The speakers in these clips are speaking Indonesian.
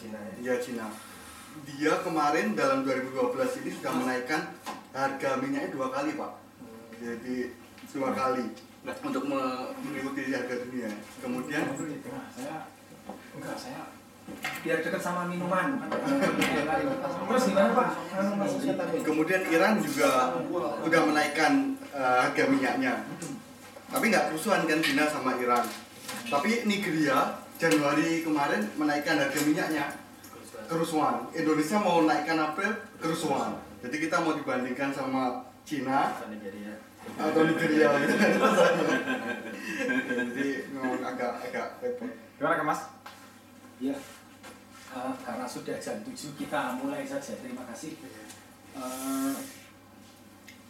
Cina ya? Iya, Cina. Dia kemarin dalam 2012 ini sudah menaikkan harga minyaknya 2 kali, Pak. Jadi 2 kali untuk mengikuti harga dunia. Kemudian saya biar dekat sama minuman. Terus gimana Pak? Kemudian Iran juga udah menaikkan harga minyaknya. Tapi nggak kerusuhan kan Cina sama Iran. Tapi Nigeria Januari kemarin menaikkan harga minyaknya. Kerusuhan. Indonesia mau naikkan April, kerusuhan. Jadi kita mau dibandingkan sama Cina atau Nigeria. Jadi memang agak repot. Gimana Mas? Ya, karena sudah jam 7 kita mulai saja. Terima kasih.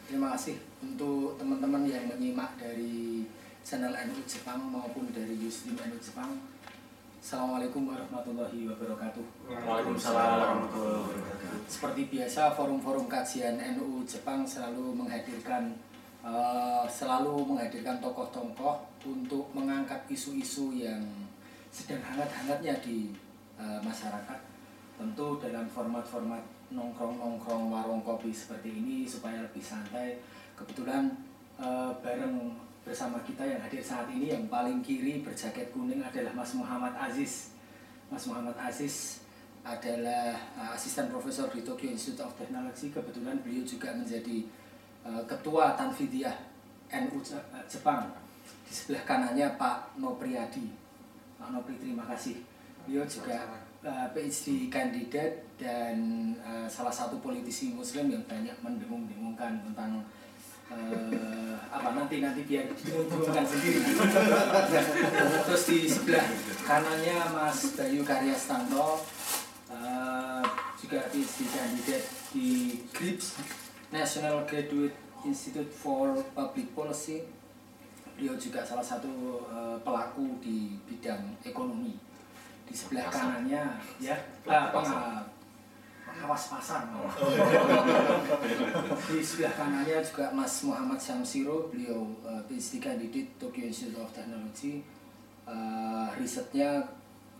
Terima kasih untuk teman-teman yang menyimak dari channel NU Jepang maupun dari Ustream NU Jepang. Assalamualaikum warahmatullahi wabarakatuh. Waalaikumsalam warahmatullahi wabarakatuh. Seperti biasa, forum-forum kajian NU Jepang selalu menghadirkan tokoh-tokoh untuk mengangkat isu-isu yang sedang hangat-hangatnya di masyarakat. Tentu dalam format-format nongkrong-nongkrong warung kopi seperti ini supaya lebih santai. Kebetulan bareng bersama kita yang hadir saat ini yang paling kiri berjaket kuning adalah Mas Muhammad Aziz. Mas Muhammad Aziz adalah asisten profesor di Tokyo Institute of Technology. Kebetulan beliau juga menjadi ketua Tanfidiyah NU Jepang. Di sebelah kanannya Pak Nopriyadi. Pak Nopri, terima kasih. Beliau juga PhD kandidat dan salah satu politisi Muslim yang banyak mendengung-dengungkan tentang nanti biar didengungkan sendiri. Terus di sebelah kanannya Mas Bayu Karyastanto, juga PhD kandidat di GRIPS, National Graduate Institute for Public Policy. Beliau juga salah satu pelaku di bidang ekonomi. Di sebelah kanannya ya pengawas pasar. Di sebelah kanannya juga Mas Muhammad Syamsiro, beliau PhD kandidat Tokyo Institute of Technology. Risetnya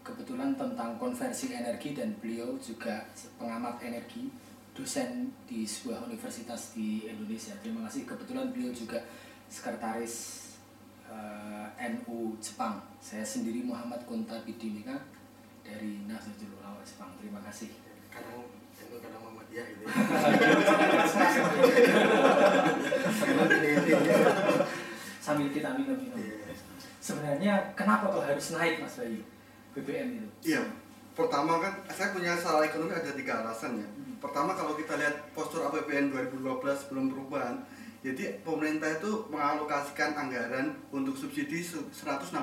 kebetulan tentang konversi energi dan beliau juga pengamat energi, dosen di sebuah universitas di Indonesia. Terima kasih. Kebetulan beliau juga sekretaris NU Jepang. Saya sendiri Muhammad Kunta Bidimika dari Nahdlatul Ulama Jepang. Terima kasih. Kadang Muhammadiyah gitu. Sambil kita minum-minum. Sebenarnya kenapa kok harus naik Mas Bayu BBM itu? Iya, pertama kan saya punya salah ekonomi ada 3 alasan ya. Pertama kalau kita lihat postur APBN 2012 sebelum perubahan, jadi pemerintah itu mengalokasikan anggaran untuk subsidi 168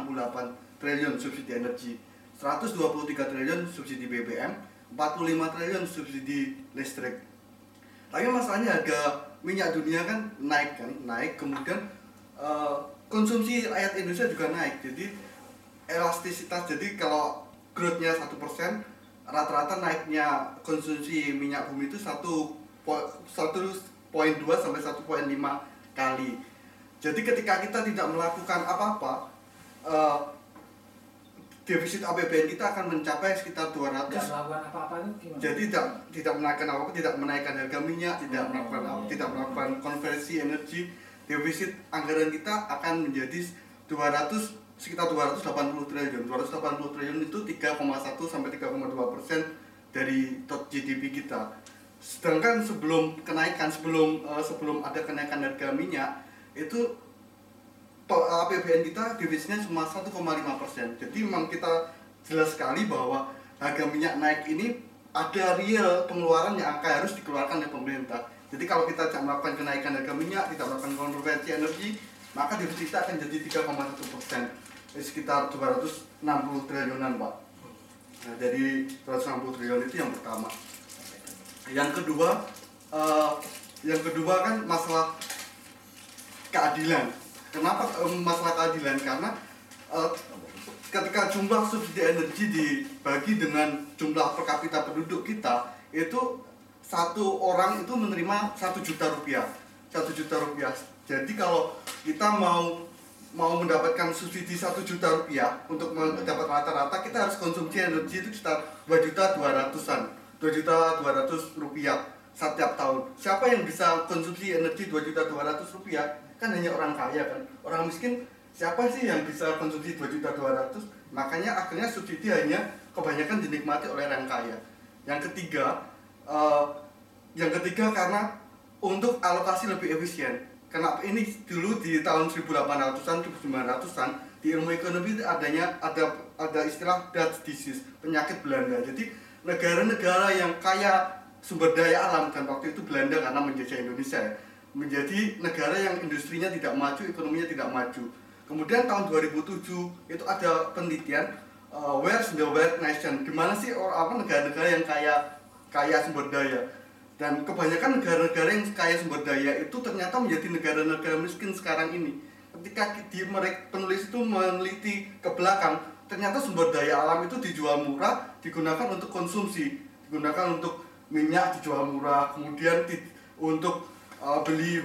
triliun subsidi energi, 123 triliun subsidi BBM, 45 triliun subsidi listrik. Tapi masalahnya harga minyak dunia kan naik, kemudian konsumsi rakyat Indonesia juga naik. Jadi elastisitas, jadi kalau growth-nya 1%, rata-rata naiknya konsumsi minyak bumi itu 1,2 sampai 1,5 kali. Jadi ketika kita tidak melakukan apa-apa, defisit APBN kita akan mencapai sekitar 200. Tidak melakukan apa-apa itu gimana? Jadi tidak menaikkan apa-apa, tidak menaikkan harga minyak, tidak melakukan konversi energi, defisit anggaran kita akan menjadi sekitar 280 triliun. 280 triliun itu 3,1 sampai 3,2% dari GDP kita. Sedangkan sebelum ada kenaikan harga minyak itu APBN kita defisitnya cuma 1,5%. Jadi memang kita jelas sekali bahwa harga minyak naik ini ada real pengeluaran yang harus dikeluarkan oleh pemerintah. Jadi kalau kita tidak melakukan kenaikan harga minyak, tidak melakukan konversi energi, maka defisit kita akan jadi 3,1%, sekitar 260 triliunan, Pak. Nah, dari 260 triliun itu yang pertama. Yang kedua kan masalah keadilan. Kenapa masalah keadilan? Karena ketika jumlah subsidi energi dibagi dengan jumlah per kapita penduduk kita, itu satu orang itu menerima 1 juta rupiah. 1 juta rupiah. Jadi kalau kita mau mau mendapatkan subsidi 1 juta rupiah untuk mendapat rata-rata, kita harus konsumsi energi itu sekitar 2.200.000-an, 2.200.000 rupiah setiap tahun. Siapa yang bisa konsumsi energi 2.200.000 rupiah? Kan hanya orang kaya kan. Orang miskin siapa sih yang bisa konsumsi 2.200.000? Makanya akhirnya subsidi hanya kebanyakan dinikmati oleh orang kaya. Yang ketiga karena untuk alokasi lebih efisien. Kenapa ini dulu di tahun 1800-an, 1900-an di ilmu ekonomi ada istilah Dutch disease, penyakit Belanda. Jadi negara-negara yang kaya sumber daya alam, dan waktu itu Belanda karena menjajah Indonesia ya, menjadi negara yang industrinya tidak maju, ekonominya tidak maju. Kemudian tahun 2007 itu ada penelitian where's the wealth nation, gimana sih negara-negara yang kaya sumber daya. Dan kebanyakan negara-negara yang kaya sumber daya itu ternyata menjadi negara-negara miskin sekarang ini. Ketika penulis itu meneliti ke belakang, ternyata sumber daya alam itu dijual murah, digunakan untuk konsumsi, digunakan untuk minyak dijual murah, kemudian untuk beli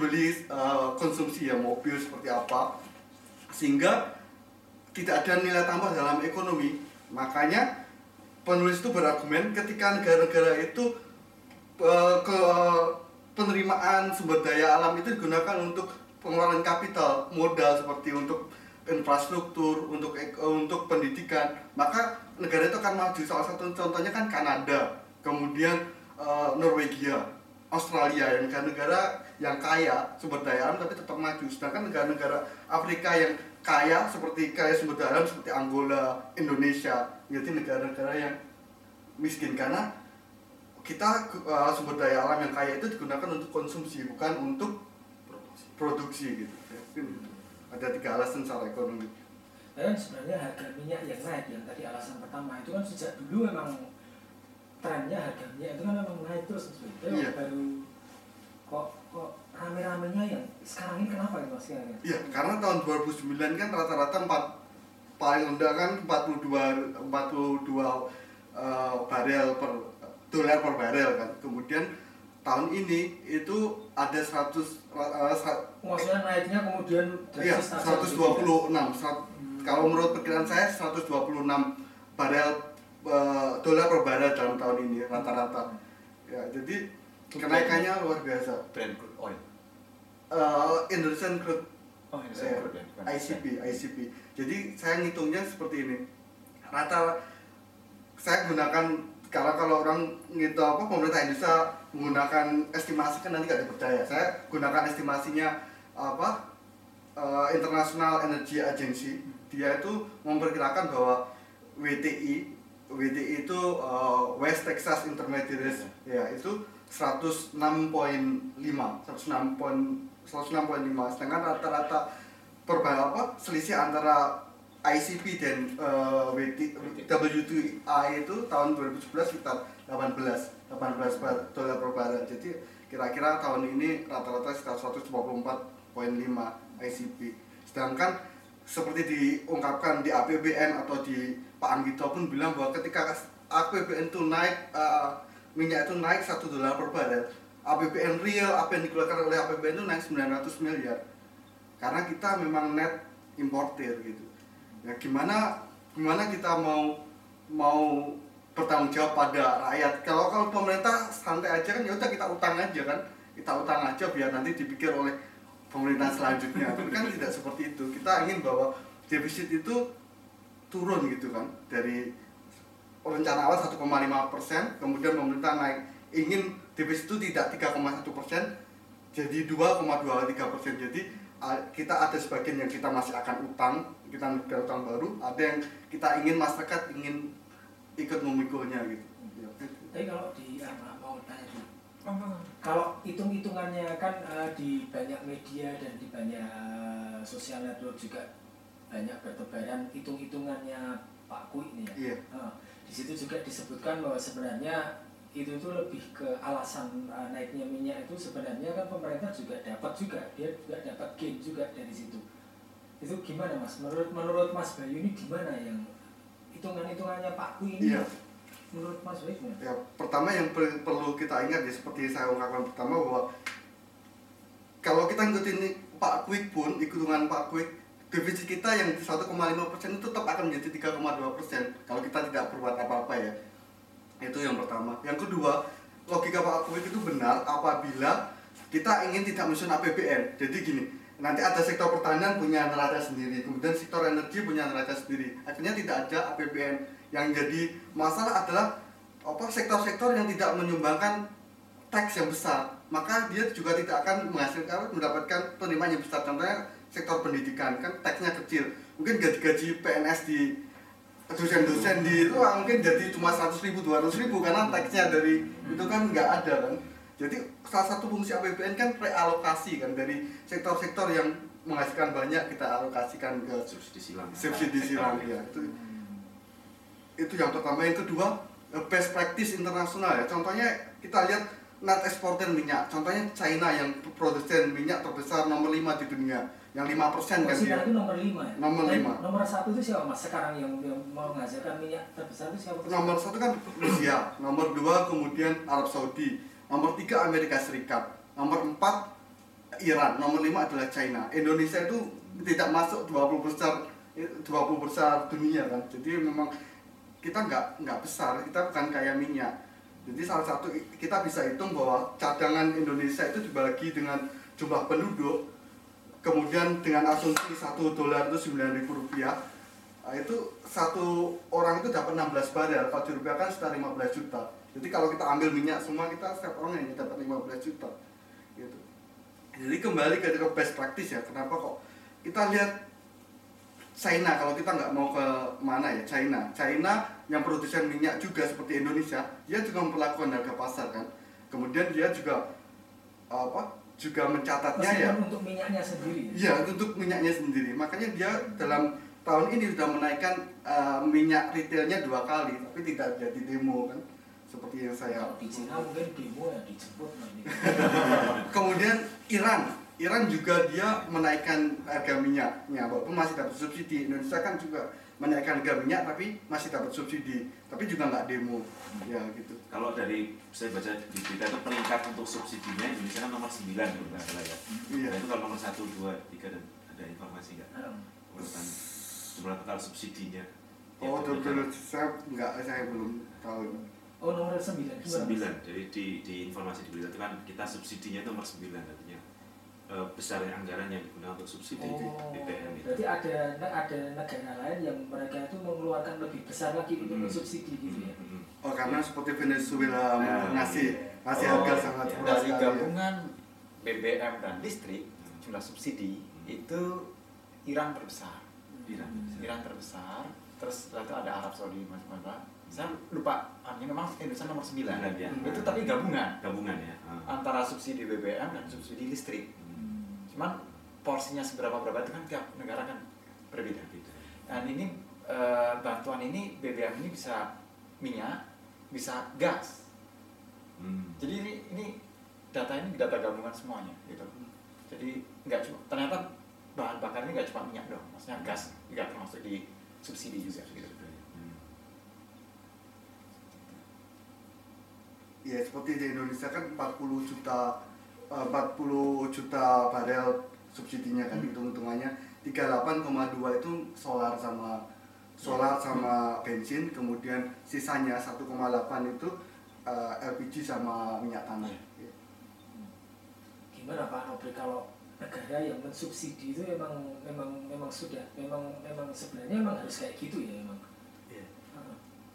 konsumsi ya, mobil seperti apa, sehingga tidak ada nilai tambah dalam ekonomi. Makanya penulis itu berargumen ketika negara-negara itu penerimaan sumber daya alam itu digunakan untuk pengeluaran kapital modal seperti untuk infrastruktur, untuk pendidikan, maka negara itu akan maju. Salah satu contohnya kan Kanada, kemudian Norwegia, Australia, yang negara-negara yang kaya sumber daya alam tapi tetap maju. Sedangkan negara-negara Afrika yang kaya sumber daya alam seperti Angola, Indonesia, menjadi negara-negara yang miskin karena kita sumber daya alam yang kaya itu digunakan untuk konsumsi, bukan untuk produksi gitu. Ada 3 alasan secara ekonomi. Dan sebenarnya harga minyak yang naik, yang tadi alasan pertama itu kan sejak dulu memang trennya harga minyak itu kan memang naik terus. Iya. Baru kok rame-ramenya yang sekarang ini kenapa Mas? Iya, karena tahun 2009 kan rata-rata paling rendah kan 42 barel per dolar per barel kan. Kemudian tahun ini itu ada 100 maksudnya naiknya kemudian iya, 126. Kalau menurut perkiraan saya 126 barel dolar per barel dalam tahun ini rata-rata. Ya, jadi kenaikannya luar biasa. Brand crude oil. Indonesian Crude Indonesian crude ya. Bukan. ICP. Jadi saya ngitungnya seperti ini. Saya gunakan kalau orang ngitung pemerintah Indonesia menggunakan estimasi kan nanti gak dipercaya. Saya gunakan estimasinya International Energy Agency. Dia itu memperkirakan bahwa WTI itu West Texas Intermediate ya itu 106.5, sedangkan rata-rata selisih antara ICP dan WTI itu tahun 2011 sekitar 18 dolar per barel. Jadi kira-kira tahun ini rata-rata sekitar 124.5 ICP. Sedangkan seperti diungkapkan di APBN atau di Pak Anggito pun bilang bahwa ketika APBN itu naik, minyak itu naik 1 dolar per barel, APBN real, apa yang dikeluarkan oleh APBN itu naik 900 miliar. Karena kita memang net importer gitu. Ya gimana kita mau bertanggung jawab pada rakyat. Kalau pemerintah santai aja kan, ya udah kita utang aja biar nanti dipikir oleh pemerintah selanjutnya. Tapi kan tidak seperti itu. Kita ingin bahwa defisit itu turun gitu kan, dari rencana awal 1,5%, kemudian pemerintah ingin defisit itu tidak 3,1%, jadi 2,23%. Jadi kita ada sebagian yang kita masih akan utang, kita negara utang baru, ada yang kita ingin masyarakat ingin ikut memikulnya gitu. Tapi kalau mau tanya dulu, kalau hitung-hitungannya kan di banyak media dan di banyak sosial network juga banyak bertebaran hitung-hitungannya Pak Kui ini ya. Iya. Di situ juga disebutkan bahwa sebenarnya itu tuh lebih ke alasan naiknya minyak itu sebenarnya kan pemerintah juga dapat juga, dia juga dapat gain juga dari situ. Itu gimana Mas? Menurut Mas Bayu ini gimana yang hitungannya Pak Kui ini? Iya. Menurut Mas Bayu gimana? Ya, pertama yang perlu kita ingat ya, seperti saya ungkapkan pertama, bahwa kalau kita ngikutin Pak Quick pun, hitungan Pak Quick, defisit kita yang 1,5% itu tetap akan menjadi 3,2% kalau kita tidak berbuat apa-apa ya. Itu yang pertama. Yang kedua, logika Pak Kuik itu benar apabila kita ingin tidak menyusun APBN. Jadi gini, nanti ada sektor pertanian punya neraca sendiri, kemudian sektor energi punya neraca sendiri. Akhirnya tidak ada APBN. Yang jadi masalah adalah sektor-sektor yang tidak menyumbangkan tax yang besar, maka dia juga tidak akan mendapatkan penerimaan yang besar. Contohnya sektor pendidikan, kan taxnya kecil. Mungkin gaji-gaji PNS di dosen-dosen di itu mungkin jadi cuma 100.000, 200.000 karena taxnya dari itu kan nggak ada kan. Jadi salah satu fungsi APBN kan realokasi kan, dari sektor-sektor yang menghasilkan banyak kita alokasikan ke subsidi silang ya. Itu yang pertama. Yang kedua, best practice internasional ya. Contohnya kita lihat net eksportir minyak. Contohnya China yang produsen minyak terbesar nomor 5 di dunia, yang 5% kan dia. Itu nomor 5 ya? Nomor 5. Nomor 1 itu siapa Mas? Sekarang yang menghasilkan minyak terbesar itu siapa? Nomor 1 kan Rusia, nomor 2 kemudian Arab Saudi, nomor 3 Amerika Serikat, nomor 4 Iran, nomor 5 adalah China. Indonesia itu tidak masuk 20 besar dunia kan. Jadi memang kita nggak besar, kita bukan kaya minyak. Jadi salah satu kita bisa hitung bahwa cadangan Indonesia itu dibagi dengan jumlah penduduk, kemudian dengan asumsi $1 itu Rp9.000, itu satu orang itu dapat 16 barel, kalau dirupiahkan sekitar 15 juta. Jadi kalau kita ambil minyak semua, kita setiap orang hanya dapat 15 juta gitu. Jadi kembali ke best practice ya, kenapa kok kita lihat China, kalau kita nggak mau ke mana ya, China yang produsen minyak juga seperti Indonesia, dia juga memperlakukan harga pasar kan. Kemudian dia juga juga mencatatnya ya untuk minyaknya sendiri. Iya, untuk minyaknya sendiri. Makanya dia dalam tahun ini sudah menaikkan minyak retailnya 2 kali, tapi tidak jadi demo kan, seperti yang saya. Di Cina mungkin demo ya dijemput nanti. Kemudian Iran juga dia menaikkan harga minyaknya, walaupun masih dapat subsidi. Indonesia kan juga menaikkan harga minyak tapi masih dapat subsidi, tapi juga nggak demo ya gitu. Kalau dari saya baca di berita itu peningkat untuk subsidinya Indonesia kan nomor 9 kalau nggak salah ya. Iya. Nah, itu kalau nomor 1, 2, 3 dan ada informasi nggak? Urutan jumlah total subsidinya. Oh, saya belum tahu. Oh, nomor 9. 9. Jadi di informasi di berita itu kan kita subsidinya itu nomor 9, artinya besarnya anggaran yang digunakan untuk subsidi BBM itu. Berarti ada negara lain yang mereka itu mengeluarkan lebih besar lagi untuk subsidi gitu ya. Oh, karena seperti Venezuela ngasih harga sangat murah. Dari gabungan BBM dan listrik, jumlah subsidi itu Iran terbesar. Iran terbesar, terus setelah itu ada Arab Saudi macam-macam. Saya lupa, memang Indonesia nomor 9 ya. Itu tapi gabungan Ya. antara subsidi BBM dan subsidi listrik. Cuman porsinya berapa itu kan tiap negara kan berbeda. Dan ini bantuan ini BBM ini bisa minyak, bisa gas. Jadi ini data gabungan semuanya gitu. Jadi ternyata bahan bakar ini nggak cuma minyak doang, maksudnya gas juga termasuk di subsidi juga gitu. Ya seperti di Indonesia kan 40 juta barel subsidinya kan, hitung-hitungannya 38,2 itu solar sama bensin, kemudian sisanya 1,8 itu LPG sama minyak tanah. Gimana Pak Nobri kalau negara yang mensubsidi itu memang sebenarnya harus kayak gitu ya memang. Iya.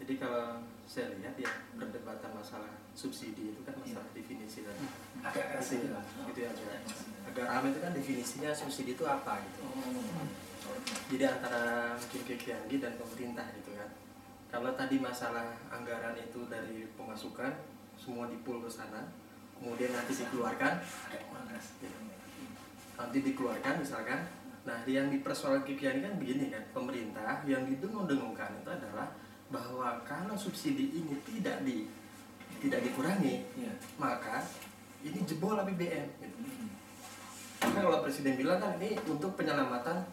Jadi kalau saya lihat ya perdebatan masalah subsidi itu kan masalah definisi kan. Agak keras itu lah. Gitu ya, agak ramai itu kan definisinya subsidi itu apa gitu. Jadi antara mungkin KPMG dan pemerintah gitu kan. Kalau tadi masalah anggaran itu dari pemasukan semua dipul ke sana, kemudian nanti dikeluarkan, nanti dikeluarkan misalkan. Nah yang dipersoalkan KPMG kan begini kan, pemerintah yang didengung-dengungkan itu adalah bahwa kalau subsidi ini tidak dikurangi, maka ini jebol APBN. Gitu. Karena kalau Presiden bilang kan ini untuk penyelamatan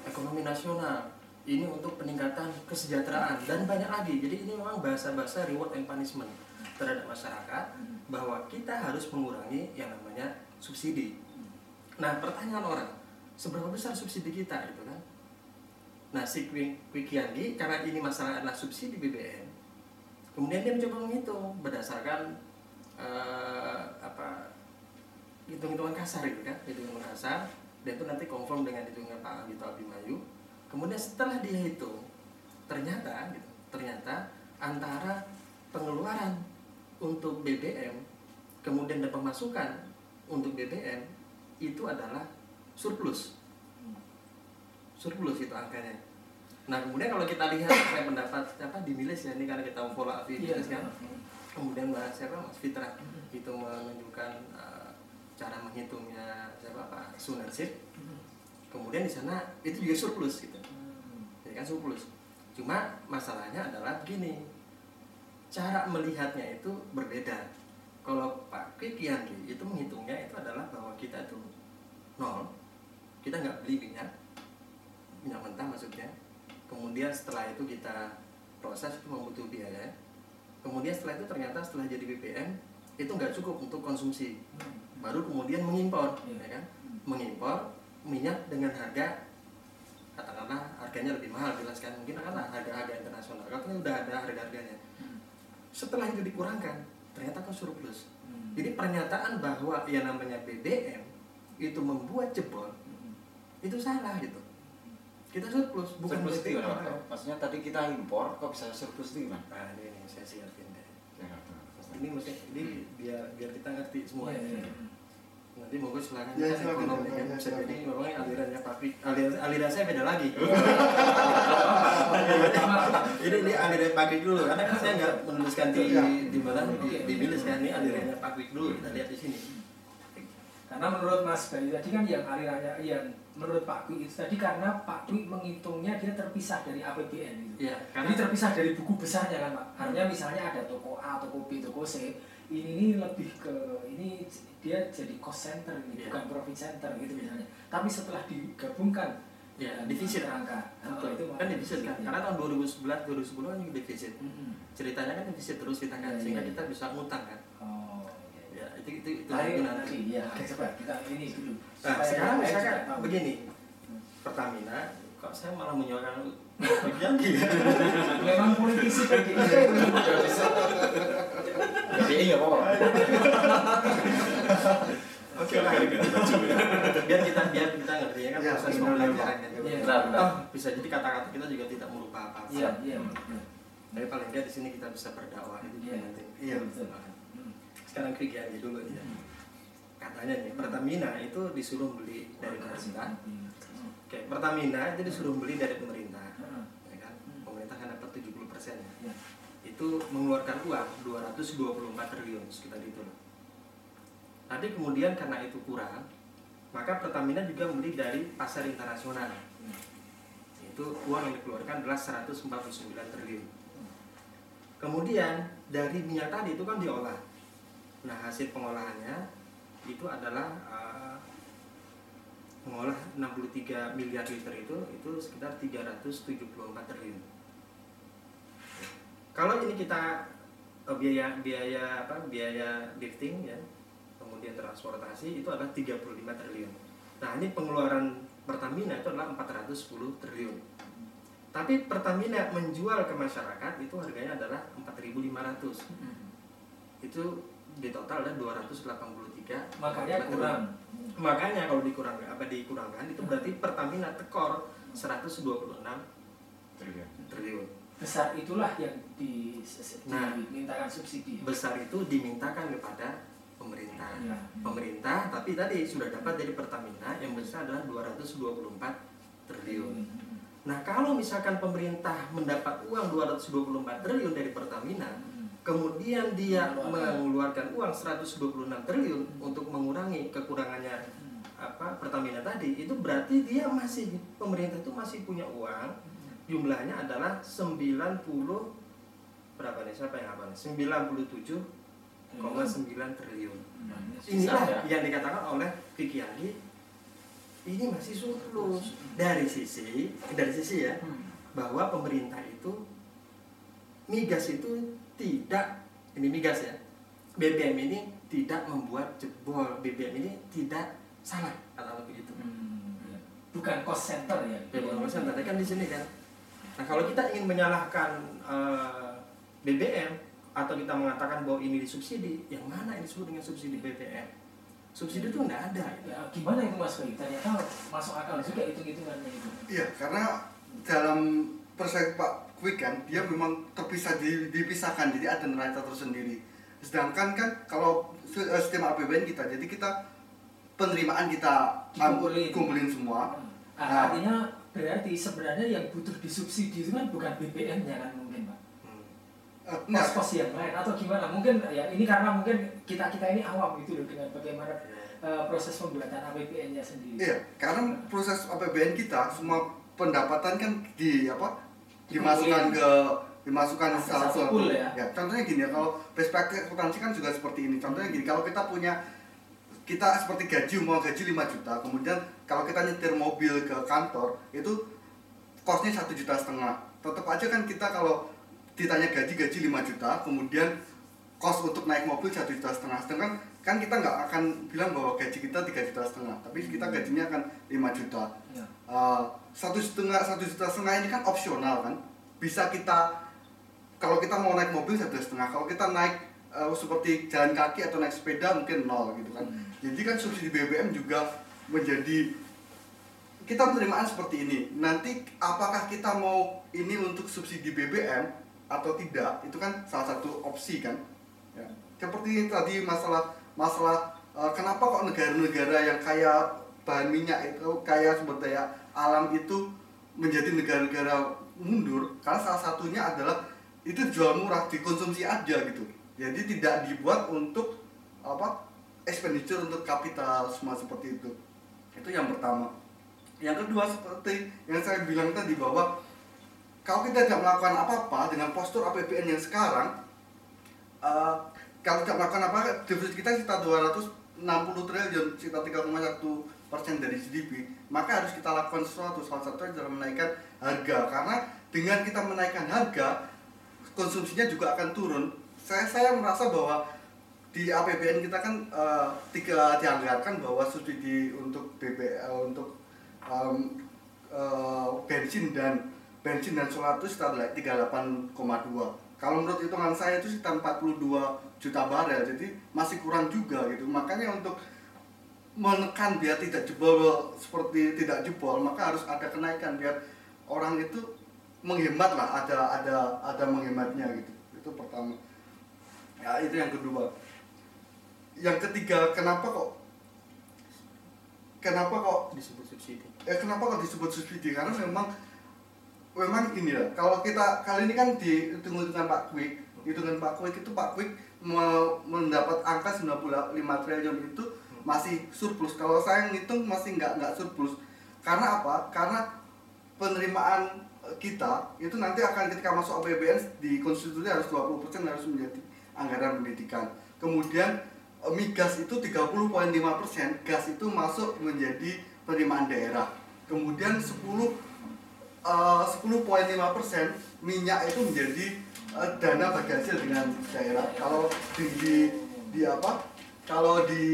ekonomi nasional, ini untuk peningkatan kesejahteraan dan banyak lagi. Jadi ini memang bahasa-bahasa reward and punishment terhadap masyarakat bahwa kita harus mengurangi yang namanya subsidi. Nah pertanyaan orang, seberapa besar subsidi kita gitu kan. Nah si Kwi Kian-gi karena ini masalah adalah subsidi BBM, kemudian dia mencoba menghitung berdasarkan hitung-hitungan kasar gitu kan, hitungan kasar, dan itu nanti konform dengan hitungan Pak Anggito Abimanyu. Kemudian setelah dia hitung, ternyata antara pengeluaran untuk BBM kemudian dan pemasukan untuk BBM itu adalah surplus itu angkanya. Nah kemudian kalau kita lihat saya pendapat di Miles ya, ini karena kita follow up di Miles kan, kemudian Mas Fitra itu menunjukkan cara menghitungnya Pak Sunarsih, kemudian di sana itu juga surplus gitu, ya kan surplus. Cuma masalahnya adalah begini, cara melihatnya itu berbeda. Kalau Pak Kwi Kian-gi itu menghitungnya itu adalah bahwa kita itu nol, kita nggak beli minyak mentah maksudnya. Kemudian setelah itu kita proses itu membutuhkan biaya. Kemudian setelah itu ternyata setelah jadi BBM itu nggak cukup untuk konsumsi. Baru kemudian mengimpor, ya kan? Mengimpor minyak dengan harga katakanlah harganya lebih mahal, jelaskan mungkin karena harga internasional. Katanya udah ada harga-harganya. Setelah itu dikurangkan, ternyata kan surplus. Jadi pernyataan bahwa yang namanya BBM itu membuat jebol itu salah gitu. Kita surplus, bukan surplus itu gimana? Maksudnya tadi kita impor, kok bisa surplus itu gimana? Nah ini saya siapin deh. Ini Ini biar kita ngerti semua. Nanti monggo silakan Ya, kita silakan, ekonomi kan. ya, Bisa silakan. jadi memang alirannya Pak Kwi, aliran saya beda lagi. Ini aliran Pak Kwi dulu, karena kan saya nggak menuliskan di mana di Miles kan, ini alirannya Pak Kwi dulu, kita lihat di sini. Karena menurut Mas Bayu tadi kan yang alirannya yang menurut Pak Kwi itu tadi karena Pak Kwi menghitungnya dia terpisah dari APBN gitu. Iya, Jadi terpisah dari buku besarnya kan Pak. Artinya misalnya ada toko A, toko B, toko C, ini lebih ke ini dia jadi cost center ini, bukan profit center gitu misalnya. Tapi setelah digabungkan defisit angka. itu kan defisit kan. Karena tahun 2011 2010 kan juga defisit. Ceritanya kan defisit terus kita kan, sehingga kita bisa ngutang kan. Ya, itu lagi nanti. Iya, coba kita ini dulu. Nah, sekarang misalkan begini. Pertamina kok saya malah menyuarakan Kian-gi. Memang politisi kayak gitu. BBI ya apa? Oke lah. Biar kita ngerti ya kan proses pembelajaran kan. Benar. Bisa jadi kata-kata kita juga tidak merubah apa-apa. Iya. Tapi paling nggak di sini kita bisa berdakwah itu juga penting. Iya, betul. Sekarang Kwi Kian-gi dulu nih. Katanya nih Pertamina itu disuruh beli dari pemerintah. Oke, Pertamina itu disuruh beli dari pemerintah. Ya kan? Pemerintah kan dapat 70% ya. Itu mengeluarkan uang 224 triliun sekitar itu loh. Nanti kemudian karena itu kurang, maka Pertamina juga membeli dari pasar internasional. Itu uang yang dikeluarkan adalah 149 triliun. Kemudian dari minyak tadi itu kan diolah. Nah hasil pengolahannya itu adalah mengolah 63 miliar liter itu sekitar 374 triliun. Kalau ini kita biaya lifting ya, kemudian transportasi itu adalah 35 triliun. Nah, ini pengeluaran Pertamina itu adalah 410 triliun. Tapi Pertamina menjual ke masyarakat itu harganya adalah 4.500. Itu di total ada 283. Makanya kurang. Makanya kalau dikurangkan itu berarti Pertamina tekor 126 triliun. Besar itulah yang dimintakan subsidi. Besar itu dimintakan kepada pemerintah. Ya. Pemerintah, tapi tadi sudah dapat dari Pertamina yang besar adalah 224 triliun. Nah, kalau misalkan pemerintah mendapat uang 224 triliun dari Pertamina, kemudian dia mengeluarkan uang 126 triliun untuk mengurangi kekurangannya Pertamina tadi, itu berarti pemerintah itu masih punya uang, jumlahnya adalah 97,9 triliun. Inilah yang dikatakan oleh Kwi Kian-gi, ini masih surplus dari sisi ya, bahwa pemerintah itu migas itu tidak, ini migas ya, BBM ini tidak membuat jebol, BBM ini tidak salah, kata begitu. bukan cost center ya. Bukan cost center, tapi kan di sini kan. Nah, kalau kita ingin menyalahkan BBM atau kita mengatakan bahwa ini disubsidi, yang mana yang disebut dengan subsidi BBM? Subsidi itu nggak ada. Ya, gimana itu Mas Boy? Ternyata masuk akal juga hitung-hitungannya itu. Iya, karena dalam perspektif Pak Quick kan, dia memang terpisah, dipisahkan, jadi ada neraca tersendiri. Sedangkan kan kalau sistem APBN kita, jadi kita penerimaan kita kumpulin semua. Artinya berarti sebenarnya yang butuh disubsidi itu kan bukan BBM-nya kan mungkin Pak? Kos-kos yang lain atau gimana? Mungkin ya ini karena mungkin kita ini awam gitu loh dengan bagaimana proses pembuatan APBN-nya sendiri. Iya, karena proses APBN kita semua pendapatan kan dimasukkan salah satu. Ya. Contohnya gini ya, kalau perspektif akuntansi kan juga seperti ini. Contohnya gini, kalau kita seperti gaji 5 juta, kemudian kalau kita nyetir mobil ke kantor itu kosnya 1,5 juta. Tetap aja kan kita kalau ditanya gaji 5 juta, kemudian kos untuk naik mobil 1,5 juta. Sedangkan kan kita nggak akan bilang bahwa gaji kita 3,5 juta, tapi kita gajinya akan 5 juta. Ya. 1,5 juta ini kan opsional kan, bisa kita kalau kita mau naik mobil 1,5 juta, kalau kita naik seperti jalan kaki atau naik sepeda mungkin 0 gitu kan. Jadi kan subsidi BBM juga menjadi kita penerimaan seperti ini. Nanti apakah kita mau ini untuk subsidi BBM atau tidak, itu kan salah satu opsi kan. Ya. Seperti tadi masalah kenapa kok negara-negara yang kaya bahan minyak itu, kaya sumber daya alam itu menjadi negara-negara mundur, karena salah satunya adalah itu jual murah, dikonsumsi aja gitu. Jadi tidak dibuat untuk expenditure untuk kapital semua seperti itu. Itu yang pertama. Yang kedua seperti yang saya bilang tadi bahwa kalau kita tidak melakukan apa-apa dengan postur APBN yang sekarang, kalau tidak melakukan apa-apa, defisit kita sekitar 260 triliun, sekitar 3,1% dari GDP, maka harus kita lakukan sesuatu. Salah satunya adalah menaikkan harga, karena dengan kita menaikkan harga, konsumsinya juga akan turun. Saya merasa bahwa di APBN kita kan dianggarkan bahwa subsidi untuk bensin dan solar itu sekitar 38,2. Kalau menurut hitungan saya itu sekitar 42 juta barel, jadi masih kurang juga gitu. Makanya untuk menekan biar tidak jebol, maka harus ada kenaikan biar orang itu menghemat lah, ada menghematnya gitu. Itu pertama. Ya, itu yang kedua. Yang ketiga, kenapa kok disebut subsidi? Kenapa kok disebut subsidi? Karena memang ini ya. Kalau kita kali ini kan hitungan Pak Quick itu Pak Quick mendapat angka 95 triliun itu masih surplus. Kalau saya ngitung masih nggak surplus. Karena apa? Karena penerimaan kita itu nanti akan ketika masuk APBN di konstitusi harus 20% harus menjadi anggaran pendidikan. Kemudian migas itu 30,5%, gas itu masuk menjadi penerimaan daerah. Kemudian 10,5% minyak itu menjadi dana bagi hasil dengan daerah. Kalau di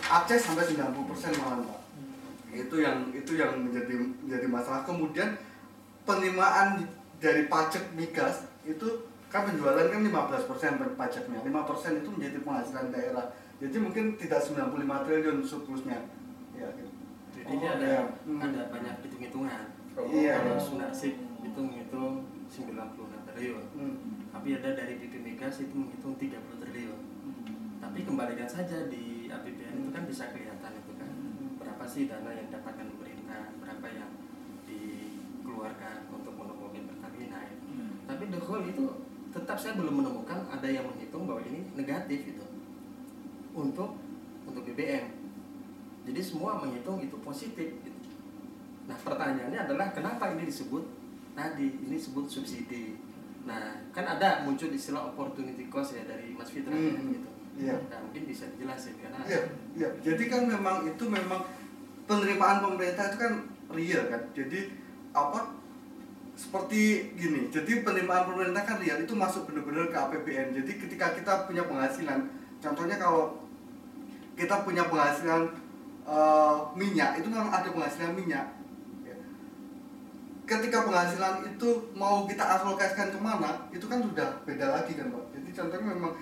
Aceh sampai 90% malah Pak. Itu yang menjadi masalah. Kemudian penerimaan dari pajak migas itu kan penjualan kan 15% pajaknya, 5% itu menjadi penghasilan daerah. Jadi mungkin tidak 95 triliun surplusnya. Ya, gitu. Jadi ini ada banyak hitung-hitungan. Iya. Kalau Sunarsik hitung-hitung 96 triliun. Tapi ada dari BP Migas itu menghitung 30 triliun. Tapi kembalikan saja di APBN itu kan bisa kelihatan itu kan berapa sih dana yang didapatkan pemerintah, berapa yang dikeluarkan untuk monopoli Pertamina itu. Tapi the whole itu tetap saya belum menemukan ada yang menghitung bahwa ini negatif itu untuk BBM. Jadi semua menghitung itu positif gitu. Nah pertanyaannya adalah kenapa ini disebut ini disebut subsidi. Nah kan ada muncul istilah opportunity cost ya dari Mas Fitra gitu. Iya. Nah mungkin bisa dijelasin karena iya. Jadi kan memang penerimaan pemerintah itu kan real kan. Jadi seperti gini, jadi penerimaan pemerintah kan real, itu masuk benar-benar ke APBN. Jadi ketika kita punya penghasilan, contohnya kalau kita punya penghasilan minyak itu memang ada penghasilan minyak. Ya. Ketika penghasilan itu mau kita alokasikan kemana, itu kan sudah beda lagi kan Pak. Jadi contohnya memang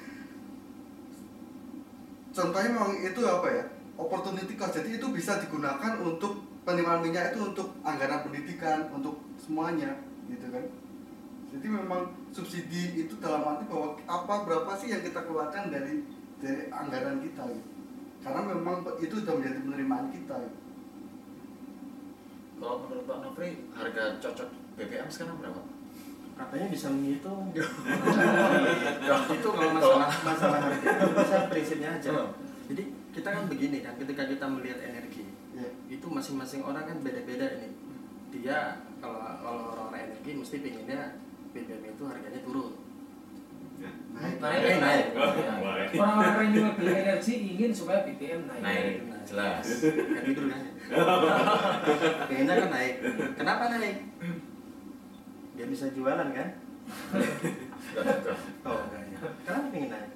itu apa ya, opportunity cost. Jadi itu bisa digunakan untuk penerimaan minyak itu untuk anggaran pendidikan, untuk semuanya gitu kan. Jadi memang subsidi itu dalam arti bahwa berapa sih yang kita keluarkan dari anggaran kita gitu. Karena memang itu sudah menjadi penerimaan kita gitu. Kalau menurut Pak Nofri, harga cocok BBM sekarang berapa? Katanya bisa menghitung. Itu kalau masalah harga itu saya prinsipnya aja. Jadi kita kan begini kan, ketika kita melihat energi, itu masing-masing orang kan beda-beda ini. Dia kalau orang energi mesti pengennya BBM itu harganya turun. Naik. Orang-orang yang jual beli energi ingin supaya BBM naik. Jelas. Kan gitu kan. Pengennya kan naik. Kenapa naik? Dia bisa jualan kan? Oh enggak ya. Kenapa pengen naik?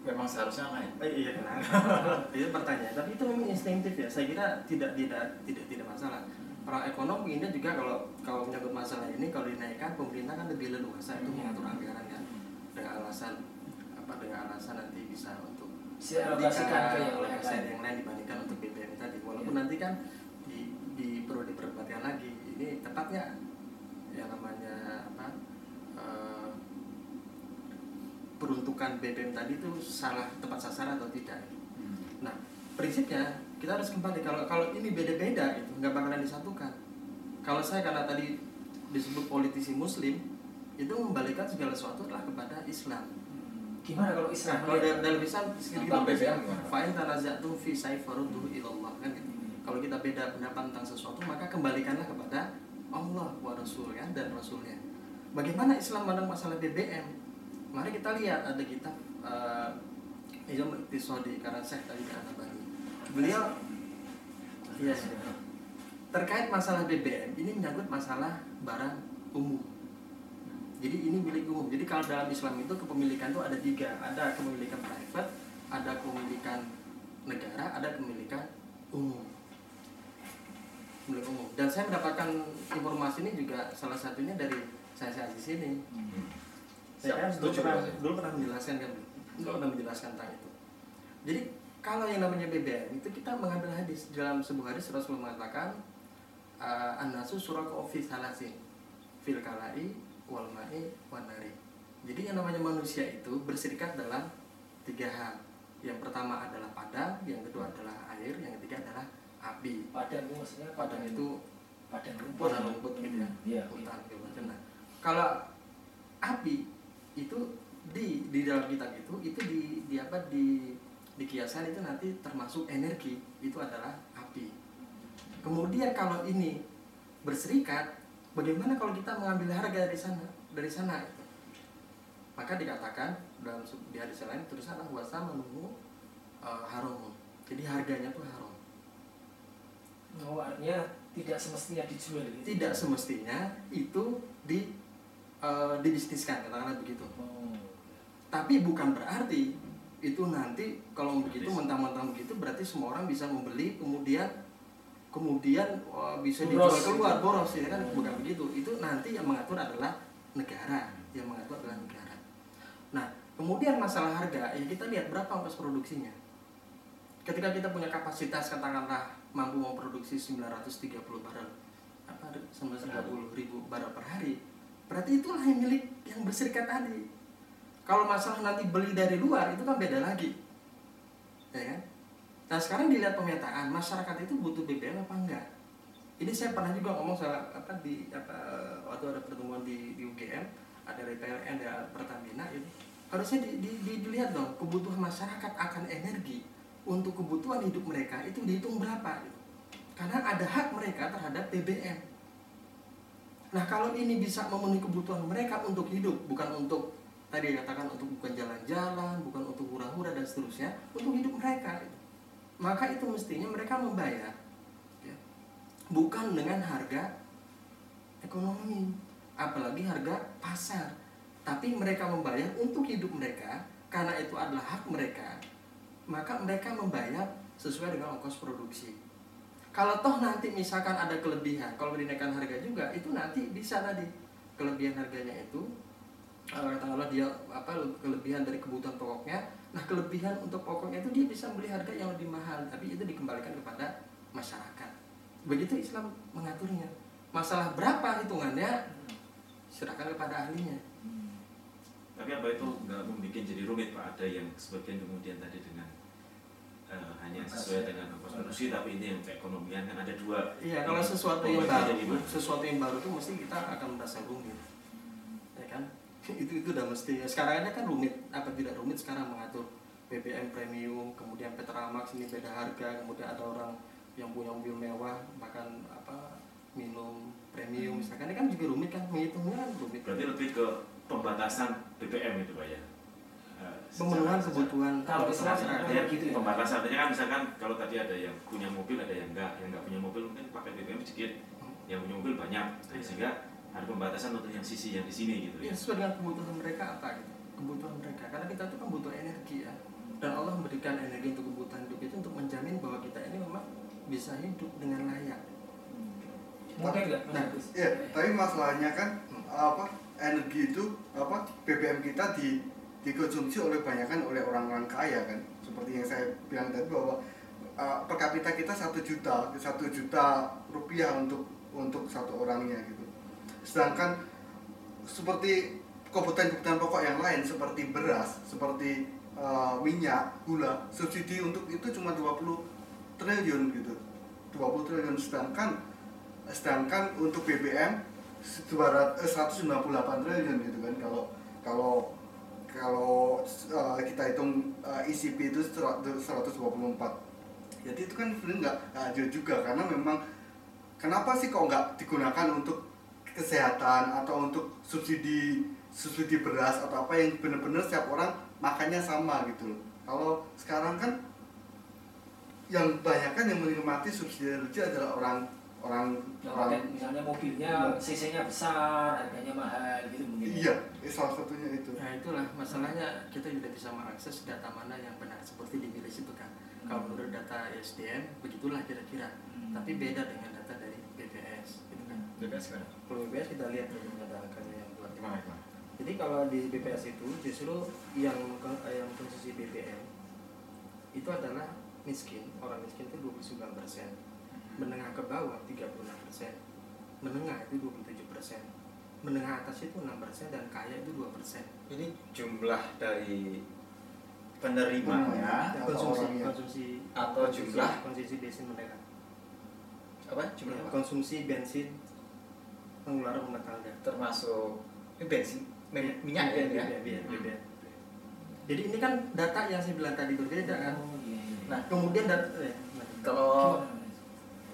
Memang seharusnya naik. Iya kenapa? Itu pertanyaan. Tapi itu memang instinktif ya. Saya kira tidak masalah. Orang ekonom inginnya juga kalau menyangkut masalah ini, kalau dinaikkan pemerintah kan lebih leluasa itu mengatur anggaran kan, dengan alasan nanti bisa untuk dialokasikan ke yang lain dibandingkan untuk BBM tadi. Walaupun nanti kan perlu diperdebatkan lagi ini tepatnya yang namanya peruntukan BBM tadi itu salah tepat sasaran atau tidak. Nah prinsipnya kita harus kembali, kalau ini beda-beda itu nggak bakalan disatukan. Kalau saya karena tadi disebut politisi muslim, itu membalikan segala sesuatu adalah kepada Islam. Gimana kalau Islam? Kalau dalam Islam tentang BBM gimana? Fa'in tanaza'tum fi syai'in farudduhu ilallah kan gitu. Kalau kita beda pendapat tentang sesuatu, maka kembalikanlah kepada Allah wa Rasul kan, dan Rasulnya. Bagaimana Islam memandang masalah BBM? Mari kita lihat, ada kitab Ilmu Iqtisadi karena Syekh tadi An-Nabhani. Beliau terkait masalah BBM ini menyangkut masalah barang umum. Jadi ini milik umum. Jadi kalau dalam Islam itu kepemilikan itu ada 3, ada kepemilikan private, ada kepemilikan negara, ada kepemilikan umum. Milik umum. Dan saya mendapatkan informasi ini juga salah satunya dari saya di sini. Saya kan dulu pernah menjelaskan tentang itu. Jadi kalau yang namanya BBM itu kita mengambil hadis. Dalam sebuah hadis Rasulullah mengatakan an-nasu suraqa'u fi salasin fil kala'i wal ma'i wan nari. Jadi yang namanya manusia itu berserikat dalam 3 hal. Yang pertama adalah padang, yang kedua adalah air, yang ketiga adalah api. Padang maksudnya Padang itu padang rumput gitu ya. Iya. Hutan gitu. Nah, kalau api itu di dalam kitab itu dikiaskan itu nanti termasuk energi, itu adalah api. Kemudian kalau ini berserikat, bagaimana kalau kita mengambil harga dari sana itu? Maka dikatakan dalam di hadis lain tulisanlah wasa menunggu haram. Jadi harganya tuh haram. Oh, artinya tidak semestinya dijual gitu. Tidak semestinya itu dibisniskan, katakanlah begitu. Tapi bukan berarti itu nanti kalau begitu mentang-mentang begitu berarti semua orang bisa membeli kemudian bisa dijual keluar boros ya kan, bukan begitu. Itu nanti yang mengatur adalah negara, Nah kemudian masalah harga ya kita lihat berapa ongkos produksinya. Ketika kita punya kapasitas katakanlah mampu memproduksi 930 barel 930.000 barel per hari, berarti itulah yang milik yang berserikat tadi. Kalau masalah nanti beli dari luar itu kan beda lagi, ya kan? Nah sekarang dilihat pemetaan masyarakat itu butuh BBM apa enggak? Ini saya pernah juga ngomong waktu ada pertemuan di UGM, ada dari PLN, ada Pertamina itu harusnya dilihat dong kebutuhan masyarakat akan energi untuk kebutuhan hidup mereka itu dihitung berapa gitu. Karena ada hak mereka terhadap BBM. Nah kalau ini bisa memenuhi kebutuhan mereka untuk hidup, bukan untuk tadi katakan bukan jalan-jalan, bukan untuk hura-hura dan seterusnya, untuk hidup mereka gitu. Maka itu mestinya mereka membayar ya, bukan dengan harga ekonomi, apalagi harga pasar, tapi mereka membayar untuk hidup mereka karena itu adalah hak mereka maka mereka membayar sesuai dengan ongkos produksi. Kalau toh nanti misalkan ada kelebihan, kalau dinaikkan harga juga, itu nanti bisa tadi kelebihan harganya itu, katakanlah dia kelebihan dari kebutuhan pokoknya. Nah, kelebihan untuk pokoknya itu dia bisa beli harga yang lebih mahal, tapi itu dikembalikan kepada masyarakat. Begitu Islam mengaturnya. Masalah berapa hitungannya serahkan kepada ahlinya. Tapi apa itu nggak membuat jadi rumit Pak? Ada yang sebagian kemudian tadi dengan hanya sesuai dengan ongkos produksi, tapi ini yang keekonomian kan ada dua. Iya, kalau sesuatu yang baru itu mesti kita akan merasa rumit, ya kan? itu udah mesti. Sekarang aja kan rumit, apa tidak rumit sekarang mengatur BBM premium, kemudian Petramax ini beda harga, kemudian ada orang yang punya mobil mewah bahkan minum premium, misalkan ini kan juga rumit kan, menghitungnya kan rumit. Berarti lebih ke pembatasan BBM itu Pak ya? Pemenuhan kebutuhan kalau masyarakat gitu ya. Pembatasan artinya kan misalkan kalau tadi ada yang punya mobil, ada yang enggak punya mobil mungkin pakai BBM sedikit, yang punya mobil banyak, nah, sehingga ada pembatasan untuk yang sisi yang di sini gitu ya. Sesuai dengan kebutuhan mereka apa gitu. Kebutuhan mereka, karena kita itu kan butuh energi ya, dan Allah memberikan energi untuk kebutuhan hidup itu untuk menjamin bahwa kita ini memang bisa hidup dengan layak. Mungkin enggak? Nah, ya, tapi masalahnya kan energi itu BBM kita dikonsumsi oleh orang-orang kaya kan, seperti yang saya bilang tadi bahwa per kapita kita 1 juta rupiah untuk satu orangnya gitu. Sedangkan seperti kebutuhan pokok yang lain seperti beras, seperti minyak, gula, subsidi untuk itu cuma 20 triliun gitu. 20 triliun sedangkan untuk BBM 198 triliun gitu kan. Kalau kita hitung ICP itu 124. Jadi itu kan sebenarnya nggak adil juga, karena memang kenapa sih kok nggak digunakan untuk kesehatan atau untuk subsidi beras atau apa yang benar-benar setiap orang makannya sama gitu loh. Kalau sekarang kan yang banyak kan yang menikmati subsidi energi adalah orang misalnya mobilnya cc-nya besar, harganya mahal gitu mungkin. Iya, salah satunya itu. Nah itulah masalahnya, kita tidak bisa mengakses data mana yang benar seperti di milis itu kan. Kalau menurut data SDM begitulah kira-kira, tapi beda dengan data dari BPS gitu kan. BPS kan? Kalau BPS kita lihat ada angkanya yang buat Gimana? Jadi kalau di BPS itu justru yang konsumsi BBM itu adalah miskin, orang miskin itu 29%, menengah ke bawah 36%, menengah itu 27%, menengah atas itu 6% dan kaya itu 2%. Ini jumlah dari penerima ya, konsumsi atau jumlah konsumsi bensin mereka. apa jumlah apa? Konsumsi bensin pengeluaran rumah tangga Termasuk ini bensin, minyak ya? BBM. Jadi ini kan data yang saya bilang tadi berbeda kan. Nah kemudian Kalau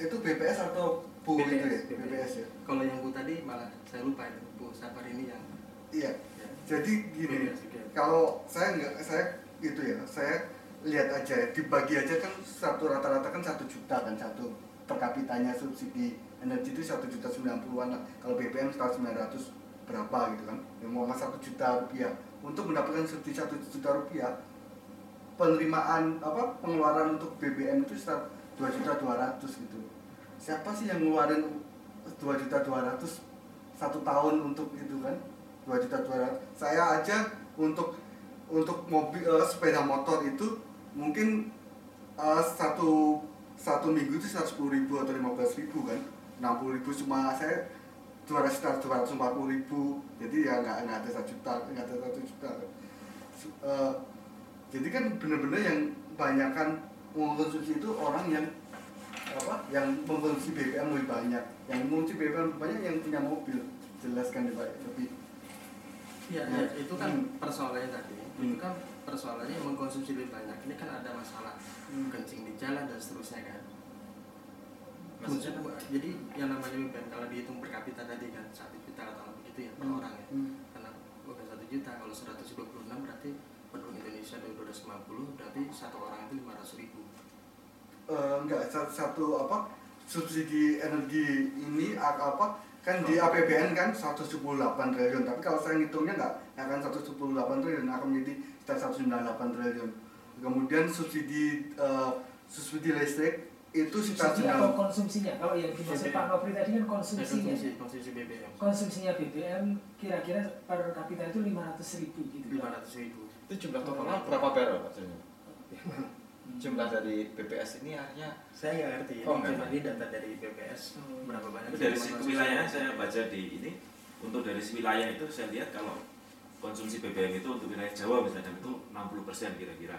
Itu BPS atau Bu itu ya? BPS ya? Kalau yang Bu tadi malah saya lupa itu, Bu Sapar ini yang Iya. ya. Jadi gini, BPS juga. kalau saya lihat aja ya, dibagi aja kan rata-rata kan 1 juta kan, satu per kapitanya subsidi energi itu 1.090.000-an. Kalau BBM 1.900 berapa gitu kan, yang mau 1 juta rupiah untuk mendapatkan subsidi 1 juta rupiah, penerimaan pengeluaran untuk BBM itu 2.200.000 gitu. Siapa sih yang ngeluarin 2.200.000 satu tahun untuk itu kan? 2.200.000. Saya aja untuk mobil sepeda motor itu mungkin satu minggu itu 110.000 atau 15.000 kan, 60.000 cuma saya 240.000, jadi ya nggak ada 1 juta, nggak ada 1 juta. Jadi kan benar-benar yang banyakkan mengkonsumsi itu orang yang mengkonsumsi BBM lebih banyak, yang mengkonsumsi BBM lebih banyak yang punya mobil, jelaskan lebih. Ya, itu kan persoalannya tadi. Itu kan persoalannya mengkonsumsi lebih banyak. Ini kan ada masalah kencing di jalan dan seterusnya kan. Maksudnya, jadi yang namanya BBM kalau dihitung per kapita tadi kan 1 juta atau begitu ya per orang ya. Karena bukan 1 juta, kalau 126 berarti penduduk Indonesia 250, berarti satu orang itu 500.000. Enggak, subsidi energi ini kan di APBN kan 178 triliun, tapi kalau saya ngitungnya nggak akan 178 triliun, akan menjadi sekitar 198 triliun. Kemudian subsidi listrik itu sekitar Subsidi atau konsumsinya? Kalau yang dimaksud Pak Nopri tadi kan konsumsinya. Konsumsi BBM. Konsumsinya BBM kira-kira per kapita itu 500.000 gitu. 500.000. Itu jumlah totalnya berapa barrel Pak? Jumlah dari BPS ini artinya Saya nggak ngerti. Oh, Ini data dari BPS berapa banyak? Tapi dari segi wilayah saya baca di ini, untuk dari segi wilayah itu saya lihat kalau konsumsi BBM itu untuk wilayah Jawa misalnya itu 60% kira-kira.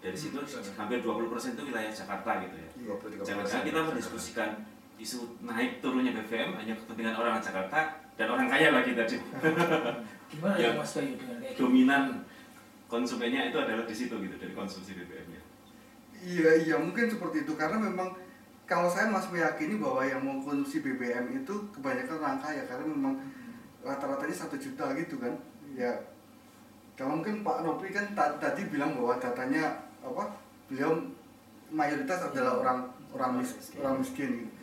Dari situ hampir 20% itu wilayah Jakarta gitu ya. 23%. Jangan-jangan kita mendiskusikan isu naik turunnya BBM hanya kepentingan orang Jakarta dan orang kaya lagi tadi. Gimana Ya, ya Mas Bayu dengan kayak gitu? Dominan konsumennya itu adalah di situ gitu, dari konsumsi BBM-nya. Iya mungkin seperti itu karena memang kalau saya masih meyakini bahwa yang mengkonsumsi BBM itu kebanyakan orang kaya karena memang rata-ratanya 1 juta gitu kan ya. Kalau mungkin Pak Nopri kan tadi bilang bahwa datanya beliau mayoritas adalah orang miskin gitu.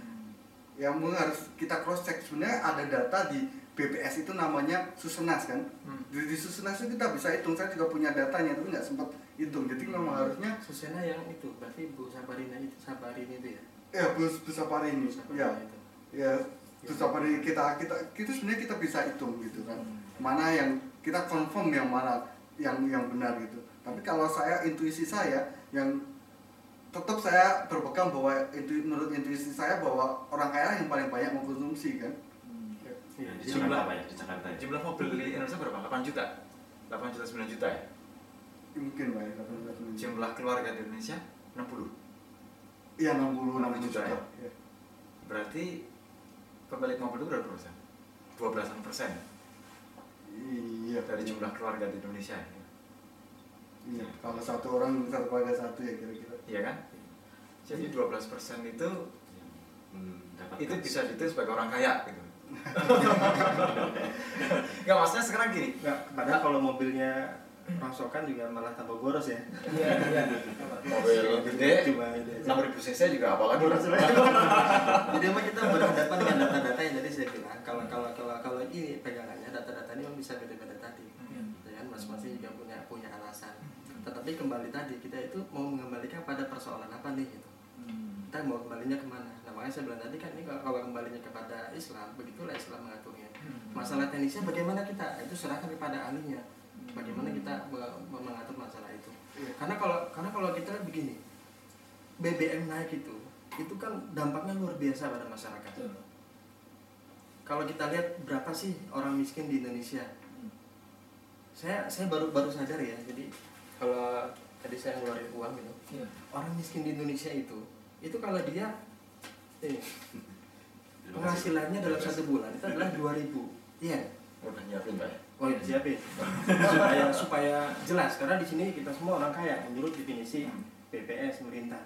Yang mungkin harus kita cross check, sebenarnya ada data di BPS itu namanya Susenas kan. Di Susenas itu kita bisa hitung, saya juga punya datanya tapi nggak sempat hitung. Jadi memang harusnya Susena yang itu, berarti Bu Sabarini itu ya? ya Bu Saparini ya. Itu. Ya Bu Saparini kita sebenarnya kita bisa hitung gitu kan. Mana yang kita confirm yang mana yang benar gitu. Tapi kalau saya intuisi saya yang tetap saya berpegang bahwa menurut intuisi saya bahwa orang kaya yang paling banyak mengkonsumsi kan. Ya, di Jumlah- Jakarta Pak ya, di Jakarta ya. jumlah mobil di Indonesia berapa? 8 juta? 8 juta 9 juta ya? Mungkin Pak ya. Jumlah keluarga di Indonesia 60. Iya 60 juta juta. ya? Ya. Berarti pemilik mobil itu berapa persen? 12% Iya dari jumlah keluarga di Indonesia. Iya, kalau satu orang satu keluarga satu ya kira-kira. Iya kan? Jadi 12% itu Dapat itu gaji. bisa dihitung sebagai orang kaya gitu. Enggak, maksudnya sekarang gini. Nggak, padahal kalau mobilnya rongsokan juga malah tambah boros ya. Iya. Mobil gede Cuma itu. 6.000 cc juga apalagi. Jadi memang kita berhadapan dengan data-data yang tadi saya bilang. Kalau ini pegangannya data-data ini memang bisa beda-beda tadi. Ya kan, masing-masing juga punya alasan. Tetapi kembali tadi kita itu mau mengembalikan pada persoalan apa nih gitu. Kita mau kembalinya kemana? Nah makanya saya bilang tadi kan ini kalau kembalinya kepada Islam, begitulah Islam mengaturnya. Masalah teknisnya bagaimana kita itu serahkan kepada ahlinya. Bagaimana kita mengatur masalah itu? Karena kalau kita lihat begini, BBM naik itu kan dampaknya luar biasa pada masyarakat. Kalau kita lihat berapa sih orang miskin di Indonesia? Saya baru sadar ya. Jadi kalau tadi saya ngeluarin uang gitu, orang miskin di Indonesia itu kalau dia penghasilannya dalam 1 bulan itu adalah 2.000 yen. Udah nyiapin Pak ya? Oh ya siapin supaya jelas karena di sini kita semua orang kaya menurut definisi BPS pemerintah.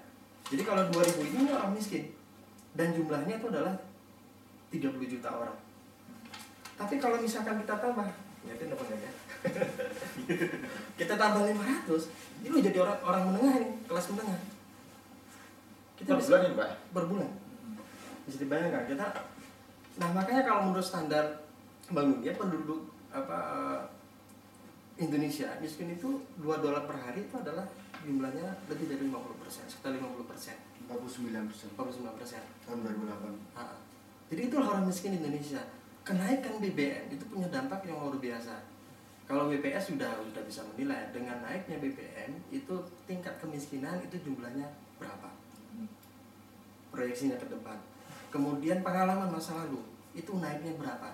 Jadi kalau 2.000 ini orang miskin dan jumlahnya itu adalah 30 juta orang. Tapi kalau misalkan kita tambah, ngerti apa enggak ya? Kita tambah 500, ini jadi orang menengah nih, kelas menengah. Kita Per bulan ini Pak? per bulan. Bisa dibayangkan kita. Nah makanya kalau menurut standar Bank Dunia penduduk Indonesia miskin itu $2 per hari itu adalah jumlahnya lebih dari 50%, sekitar 50%, 49% 49%. tahun 2008. Jadi itulah orang miskin Indonesia. Kenaikan BBM itu punya dampak yang luar biasa. Kalau BPS sudah bisa menilai dengan naiknya BBM itu tingkat kemiskinan itu jumlahnya berapa, proyeksinya ke depan. Kemudian pengalaman masa lalu itu naiknya berapa.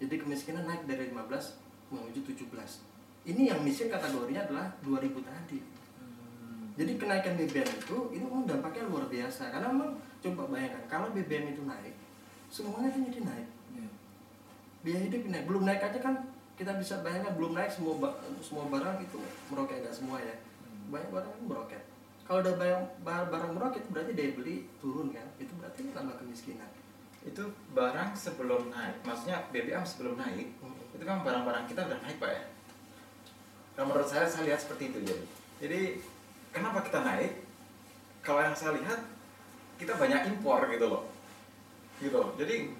Jadi kemiskinan naik dari 15 menuju 17. Ini yang miskin kategorinya adalah 2.000 tadi. Jadi kenaikan BBM itu memang dampaknya luar biasa. Karena memang coba bayangkan kalau BBM itu naik, semuanya kan jadi naik. Biaya hidup naik. Belum naik aja kan kita bisa bayangkan belum naik semua barang itu meroket, enggak semua ya. Banyak barang kan meroket. Kalau udah barang meroket berarti daya beli turun kan. Itu berarti tambah kemiskinan. Itu barang sebelum naik, maksudnya BBM sebelum naik, itu kan barang-barang kita udah naik Pak ya. Nah, menurut saya lihat seperti itu jadi kenapa kita naik? Kalau yang saya lihat kita banyak impor gitu loh. Jadi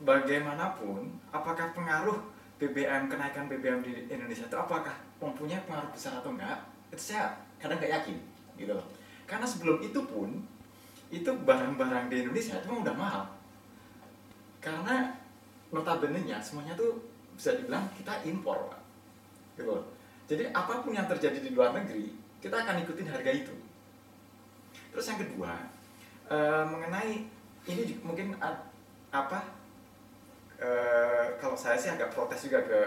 bagaimanapun, apakah pengaruh BBM, kenaikan BBM di Indonesia itu apakah mempunyai pengaruh besar atau enggak? itu saya kadang nggak yakin gitu loh. Karena sebelum itu pun itu barang-barang di Indonesia itu memang udah mahal. Karena notabene-nya semuanya tuh bisa dibilang kita impor, Pak. Gitu loh. Jadi apapun yang terjadi di luar negeri, kita akan ikutin harga itu. Terus yang kedua, mengenai ini mungkin kalau saya sih agak protes juga ke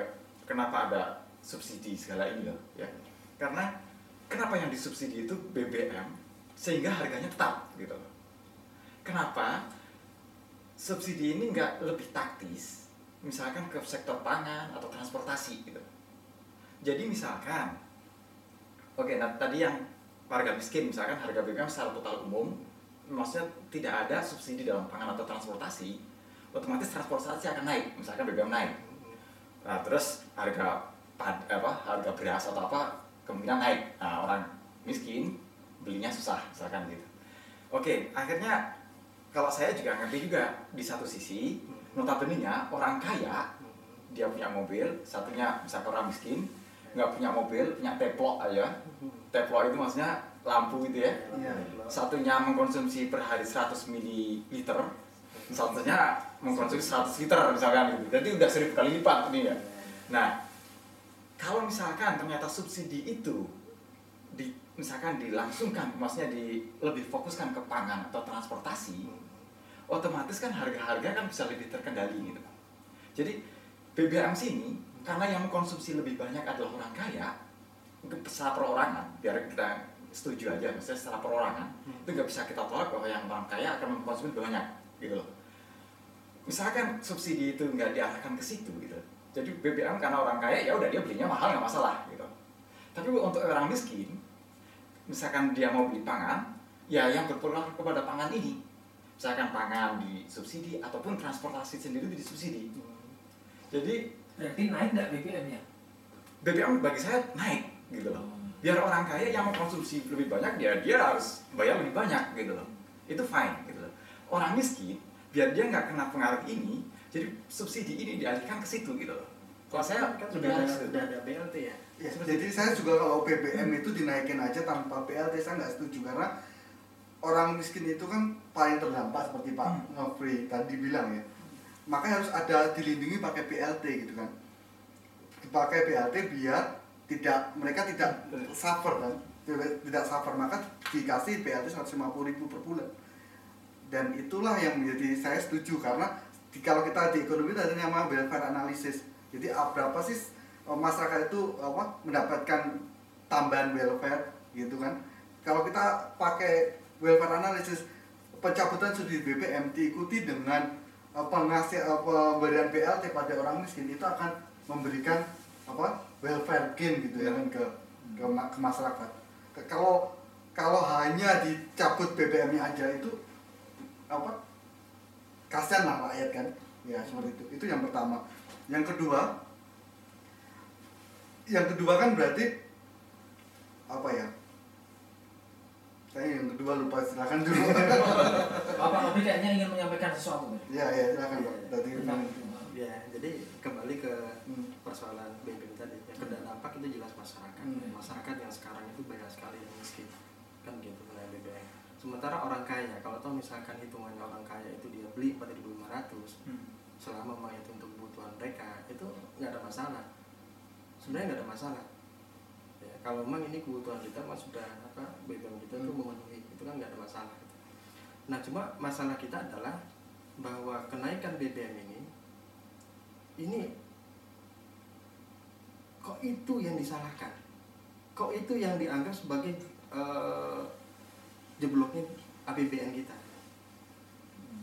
kenapa ada subsidi segala ini loh, ya. Karena kenapa yang disubsidi itu BBM sehingga harganya tetap gitu loh. Kenapa subsidi ini nggak lebih taktis, misalkan ke sektor pangan atau transportasi gitu. Jadi misalkan, oke, nah tadi yang warga miskin misalkan harga BBM secara total umum, maksudnya tidak ada subsidi dalam pangan atau transportasi, otomatis transportasi akan naik, misalkan BBM naik. Nah, terus harga beras atau apa kemungkinan naik. Nah, orang miskin belinya susah, misalkan gitu. Oke, akhirnya kalau saya juga ngerti juga di satu sisi, notabene-nya orang kaya dia punya mobil, satunya misalkan orang miskin nggak punya mobil, punya teplok aja. Teplok itu maksudnya lampu gitu ya. Satunya mengkonsumsi per hari 100 ml, satunya mengkonsumsi 100 liter misalkan gitu. Jadi udah 1000 kali lipat ini ya. Nah, kalau misalkan ternyata subsidi itu misalkan dilangsungkan, maksudnya lebih fokuskan ke pangan atau transportasi, otomatis kan harga-harga kan bisa lebih terkendali gitu. Jadi BBM sini karena yang mengkonsumsi lebih banyak adalah orang kaya, untuk secara perorangan, biar kita setuju aja, misalnya secara perorangan itu nggak bisa kita tolak bahwa yang orang kaya akan mengkonsumsi lebih banyak gitu loh. Misalkan subsidi itu nggak diarahkan ke situ gitu, jadi BBM karena orang kaya ya udah dia belinya mahal nggak masalah gitu. Tapi untuk orang miskin, misalkan dia mau beli pangan, ya yang berpengaruh kepada pangan ini, misalkan pangan disubsidi ataupun transportasi sendiri disubsidi. Jadi berarti naik nggak BBM-nya? BBM bagi saya naik gitu loh. Biar orang kaya yang mengkonsumsi lebih banyak, dia harus bayar lebih banyak gitu loh. Itu fine gitu loh. Orang miskin biar dia nggak kena pengaruh ini, jadi subsidi ini dialihkan ke situ gitu loh. Kalau saya kan lebih sudah ada BLT ya. Ya, jadi saya juga kalau BBM itu dinaikin aja tanpa BLT saya nggak setuju, karena orang miskin itu kan paling terdampak seperti Pak Nofri tadi bilang ya. Makanya harus ada dilindungi pakai BLT gitu kan. Dipakai BLT biar mereka tidak suffer kan, tidak suffer, maka dikasih BLT 150.000 per bulan. Dan itulah yang menjadi saya setuju, karena kalau kita di ekonomi ada namanya welfare analysis. Jadi berapa sih masyarakat itu mendapatkan tambahan welfare gitu kan. Kalau kita pakai welfare analysis, pencabutan subsidi BBM diikuti dengan pemberian BLT pada orang miskin, itu akan memberikan welfare gain gitu ya kan ke masyarakat. Kalau hanya dicabut BBM-nya aja itu kasihan lah rakyat kan ya, seperti itu yang pertama. Yang kedua kan berarti apa ya, saya yang kedua lupa, silakan dulu. Bapak Nobri kayaknya ingin menyampaikan sesuatu. Ya silakan Pak. Ya, jadi kembali ke persoalan BBM tadi. Yang kena dampak itu jelas masyarakat. Masyarakat yang sekarang itu banyak sekali yang miskin, kan gitu kena BBM. Sementara orang kaya, kalau tahu misalkan hitungannya orang kaya itu dia beli 4.500, selama memang itu untuk kebutuhan mereka, itu nggak ada masalah. Sebenarnya nggak ada masalah. Ya, kalau memang ini kebutuhan kita mas sudah BBM kita itu memenuhi, itu kan nggak ada masalah. Nah, cuma masalah kita adalah bahwa kenaikan BBM ini kok itu yang disalahkan, kok itu yang dianggap sebagai jebloknya APBN kita.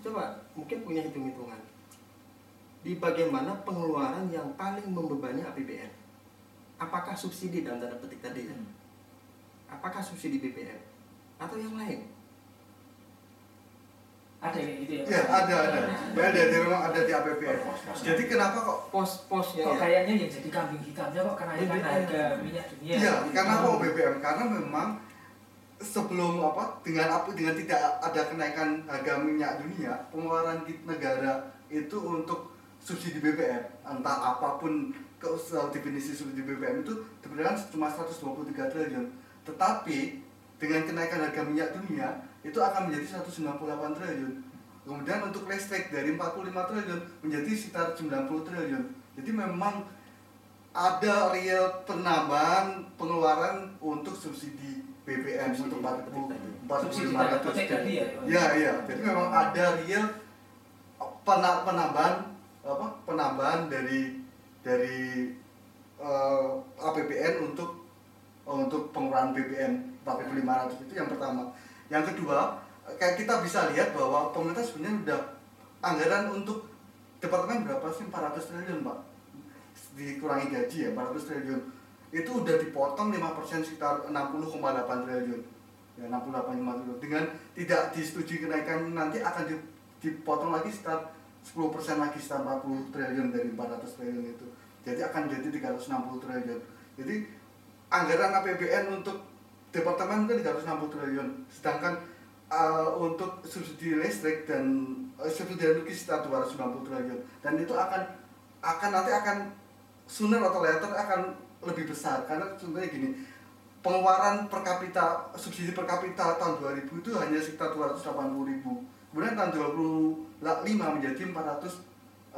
Coba mungkin punya hitung-hitungan di bagaimana pengeluaran yang paling membebani APBN. Apakah subsidi dalam tanda petik tadi ya? Apakah subsidi BBM atau yang lain? Ada yang itu ya? Ya ada. Memang ada di APBN. Jadi kenapa kok Pos-posnya kok ya? kayaknya yang jadi kambing hitamnya kok kenaikan harga minyak dunia? Iya, karena kok BBM? Karena memang sebelum dengan tidak ada kenaikan harga minyak dunia, pengeluaran negara itu untuk subsidi BBM, entah apapun definisi subsidi BBM itu sebenarnya cuma 123 triliun. Tetapi dengan kenaikan harga minyak dunia itu akan menjadi 198 triliun. Kemudian untuk listrik dari 45 triliun menjadi sekitar 90 triliun. Jadi memang ada real penambahan pengeluaran untuk subsidi BBM untuk 45 tadi ya. Ya, jadi memang ada real penambahan dari APBN untuk pengeluaran BBM 4.500 itu yang pertama. Yang kedua, kayak kita bisa lihat bahwa pemerintah sebenarnya udah anggaran untuk departemen berapa sih? 400 triliun, Pak. Dikurangi gaji ya, 400 triliun. Itu udah dipotong 5% sekitar 60,8 triliun. Ya, 68,5 triliun. Dengan tidak disetujui kenaikan nanti akan dipotong lagi sekitar 10% lagi sekitar 40 triliun dari 400 triliun itu. Jadi akan jadi 360 triliun. Jadi anggaran APBN untuk departemen itu 360 triliun. Sedangkan untuk subsidi listrik dan subsidi energi sekitar 290 triliun. Dan itu akan sooner atau later akan lebih besar karena contohnya gini, pengeluaran per kapita subsidi per kapita tahun 2000 itu hanya sekitar 280.000. Kemudian tahun 2005 menjadi 480.000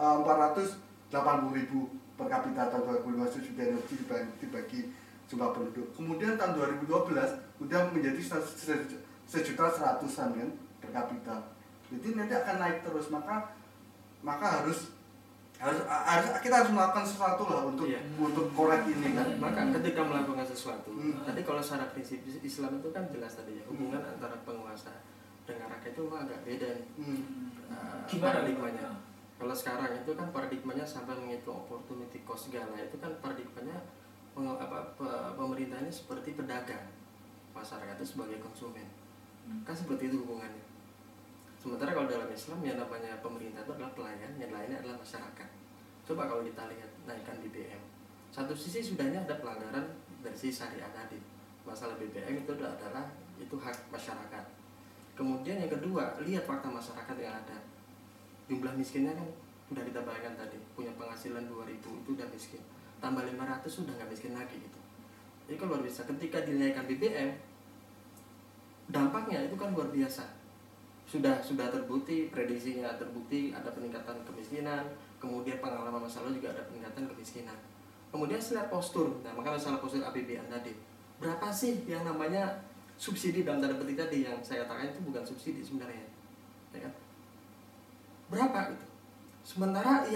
per kapita tahun 2005 subsidi energi dibagi jumlah penduduk. Kemudian tahun 2012 udah menjadi 1.100.000 kan per kapita. Jadi nanti akan naik terus, maka harus kita harus melakukan sesuatu lah untuk korek ini kan. Maka ketika melakukan sesuatu, tadi kalau secara prinsip Islam itu kan jelas tadi ya, hubungan antara penguasa dengan rakyat itu agak beda nih. Gimana paradigmanya? Kalau sekarang itu kan paradigmanya sampai menghitung opportunity cost segala, itu kan paradigmanya pemerintahnya seperti pedagang, masyarakat itu sebagai konsumen. Kan seperti itu hubungannya. Sementara kalau dalam Islam yang namanya pemerintah itu adalah pelayan, yang lainnya adalah masyarakat. Coba kalau kita lihat naikkan BBM, satu sisi sudahnya ada pelanggaran dari sisi syariah tadi. Masalah BBM itu adalah hak masyarakat. Kemudian yang kedua, lihat fakta masyarakat yang ada. Jumlah miskinnya kan sudah kita bayangkan tadi, punya penghasilan 2.000 itu udah miskin. Tambah 500 sudah nggak miskin lagi gitu. Jadi kalau luar biasa, ketika dinaikkan BBM, dampaknya itu kan luar biasa. Sudah terbukti, prediksinya terbukti ada peningkatan kemiskinan, kemudian pengalaman masalah juga ada peningkatan kemiskinan. Kemudian setelah postur, nah maka masalah postur APBN tadi, berapa sih yang namanya subsidi dalam tanda petik tadi yang saya katakan itu bukan subsidi sebenarnya, ya kan? Berapa itu? Sementara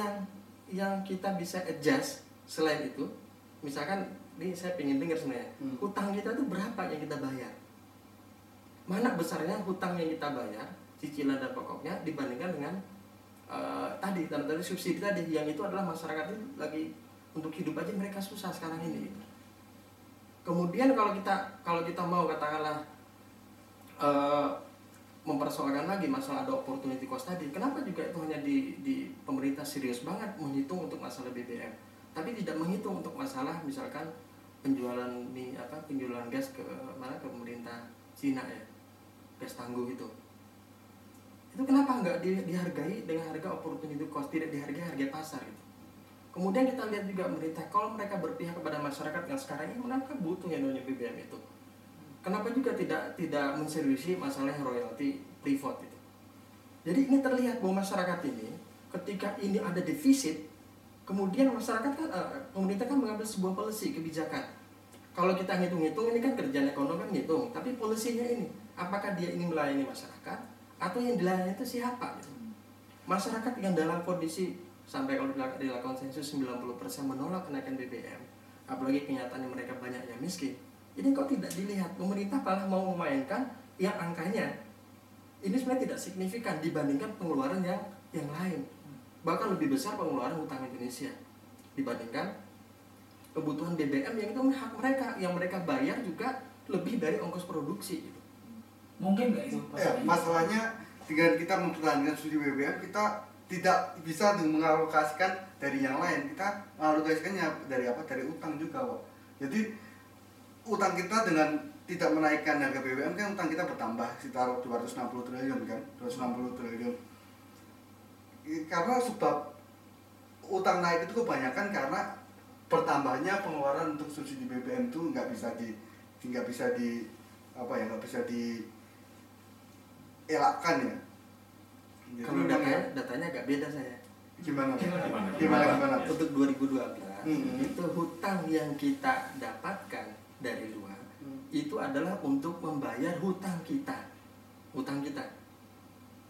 yang kita bisa adjust selain itu, misalkan ini saya ingin dengar sebenarnya, hutang kita itu berapa yang kita bayar? Mana besarnya hutang yang kita bayar, cicilan dan pokoknya dibandingkan dengan tadi subsidi tadi yang itu adalah masyarakat itu lagi untuk hidup aja mereka susah sekarang ini. Kemudian kalau kita mau katakanlah mempersoalkan lagi masalah ada opportunity cost tadi, kenapa juga itu hanya di pemerintah serius banget menghitung untuk masalah BBM, tapi tidak menghitung untuk masalah misalkan penjualan gas ke pemerintah Cina ya, gas tangguh itu kenapa nggak dihargai dengan harga opportunity cost, tidak dihargai harga pasar itu. Kemudian kita lihat juga pemerintah, kalau mereka berpihak kepada masyarakat yang sekarang ini, mereka butuh yang namanya BBM itu. Kenapa juga tidak menseriusi masalah royalti privat itu. Jadi ini terlihat bahwa masyarakat ini ketika ini ada defisit, kemudian masyarakat kan pemerintah kan mengambil sebuah policy kebijakan. Kalau kita hitung-hitung ini kan kerjaan ekonomi kan ngitung, tapi polisinya ini apakah dia ingin melayani masyarakat atau yang dilayani itu siapa gitu. Masyarakat yang dalam kondisi sampai kalau dilakukan sensus 90% menolak kenaikan BBM, apalagi kenyataannya mereka banyak yang miskin. Ini kok tidak dilihat, pemerintah malah mau memainkan yang angkanya ini sebenarnya tidak signifikan dibandingkan pengeluaran yang lain. Bahkan lebih besar pengeluaran hutang Indonesia dibandingkan kebutuhan BBM yang itu hak mereka, yang mereka bayar juga lebih dari ongkos produksi gitu. Mungkin nggak itu? Masalahnya dengan kita mempertahankan subsidi BBM, kita tidak bisa mengalokasikan dari yang lain. Kita mengalokasikannya dari apa? Dari utang juga, Pak. Jadi utang kita dengan tidak menaikkan harga BBM kan utang kita bertambah sekitar 260 triliun kan, 260 triliun. Karena sebab utang naik itu kebanyakan karena bertambahnya pengeluaran untuk subsidi BBM itu nggak bisa nggak bisa di apa ya, nggak bisa dielakkan ya. Jadi Kalau memang datanya agak beda saya. gimana? Gimana? Untuk 2012 Hmm. itu hutang yang kita dapatkan dari luar itu adalah untuk membayar hutang kita,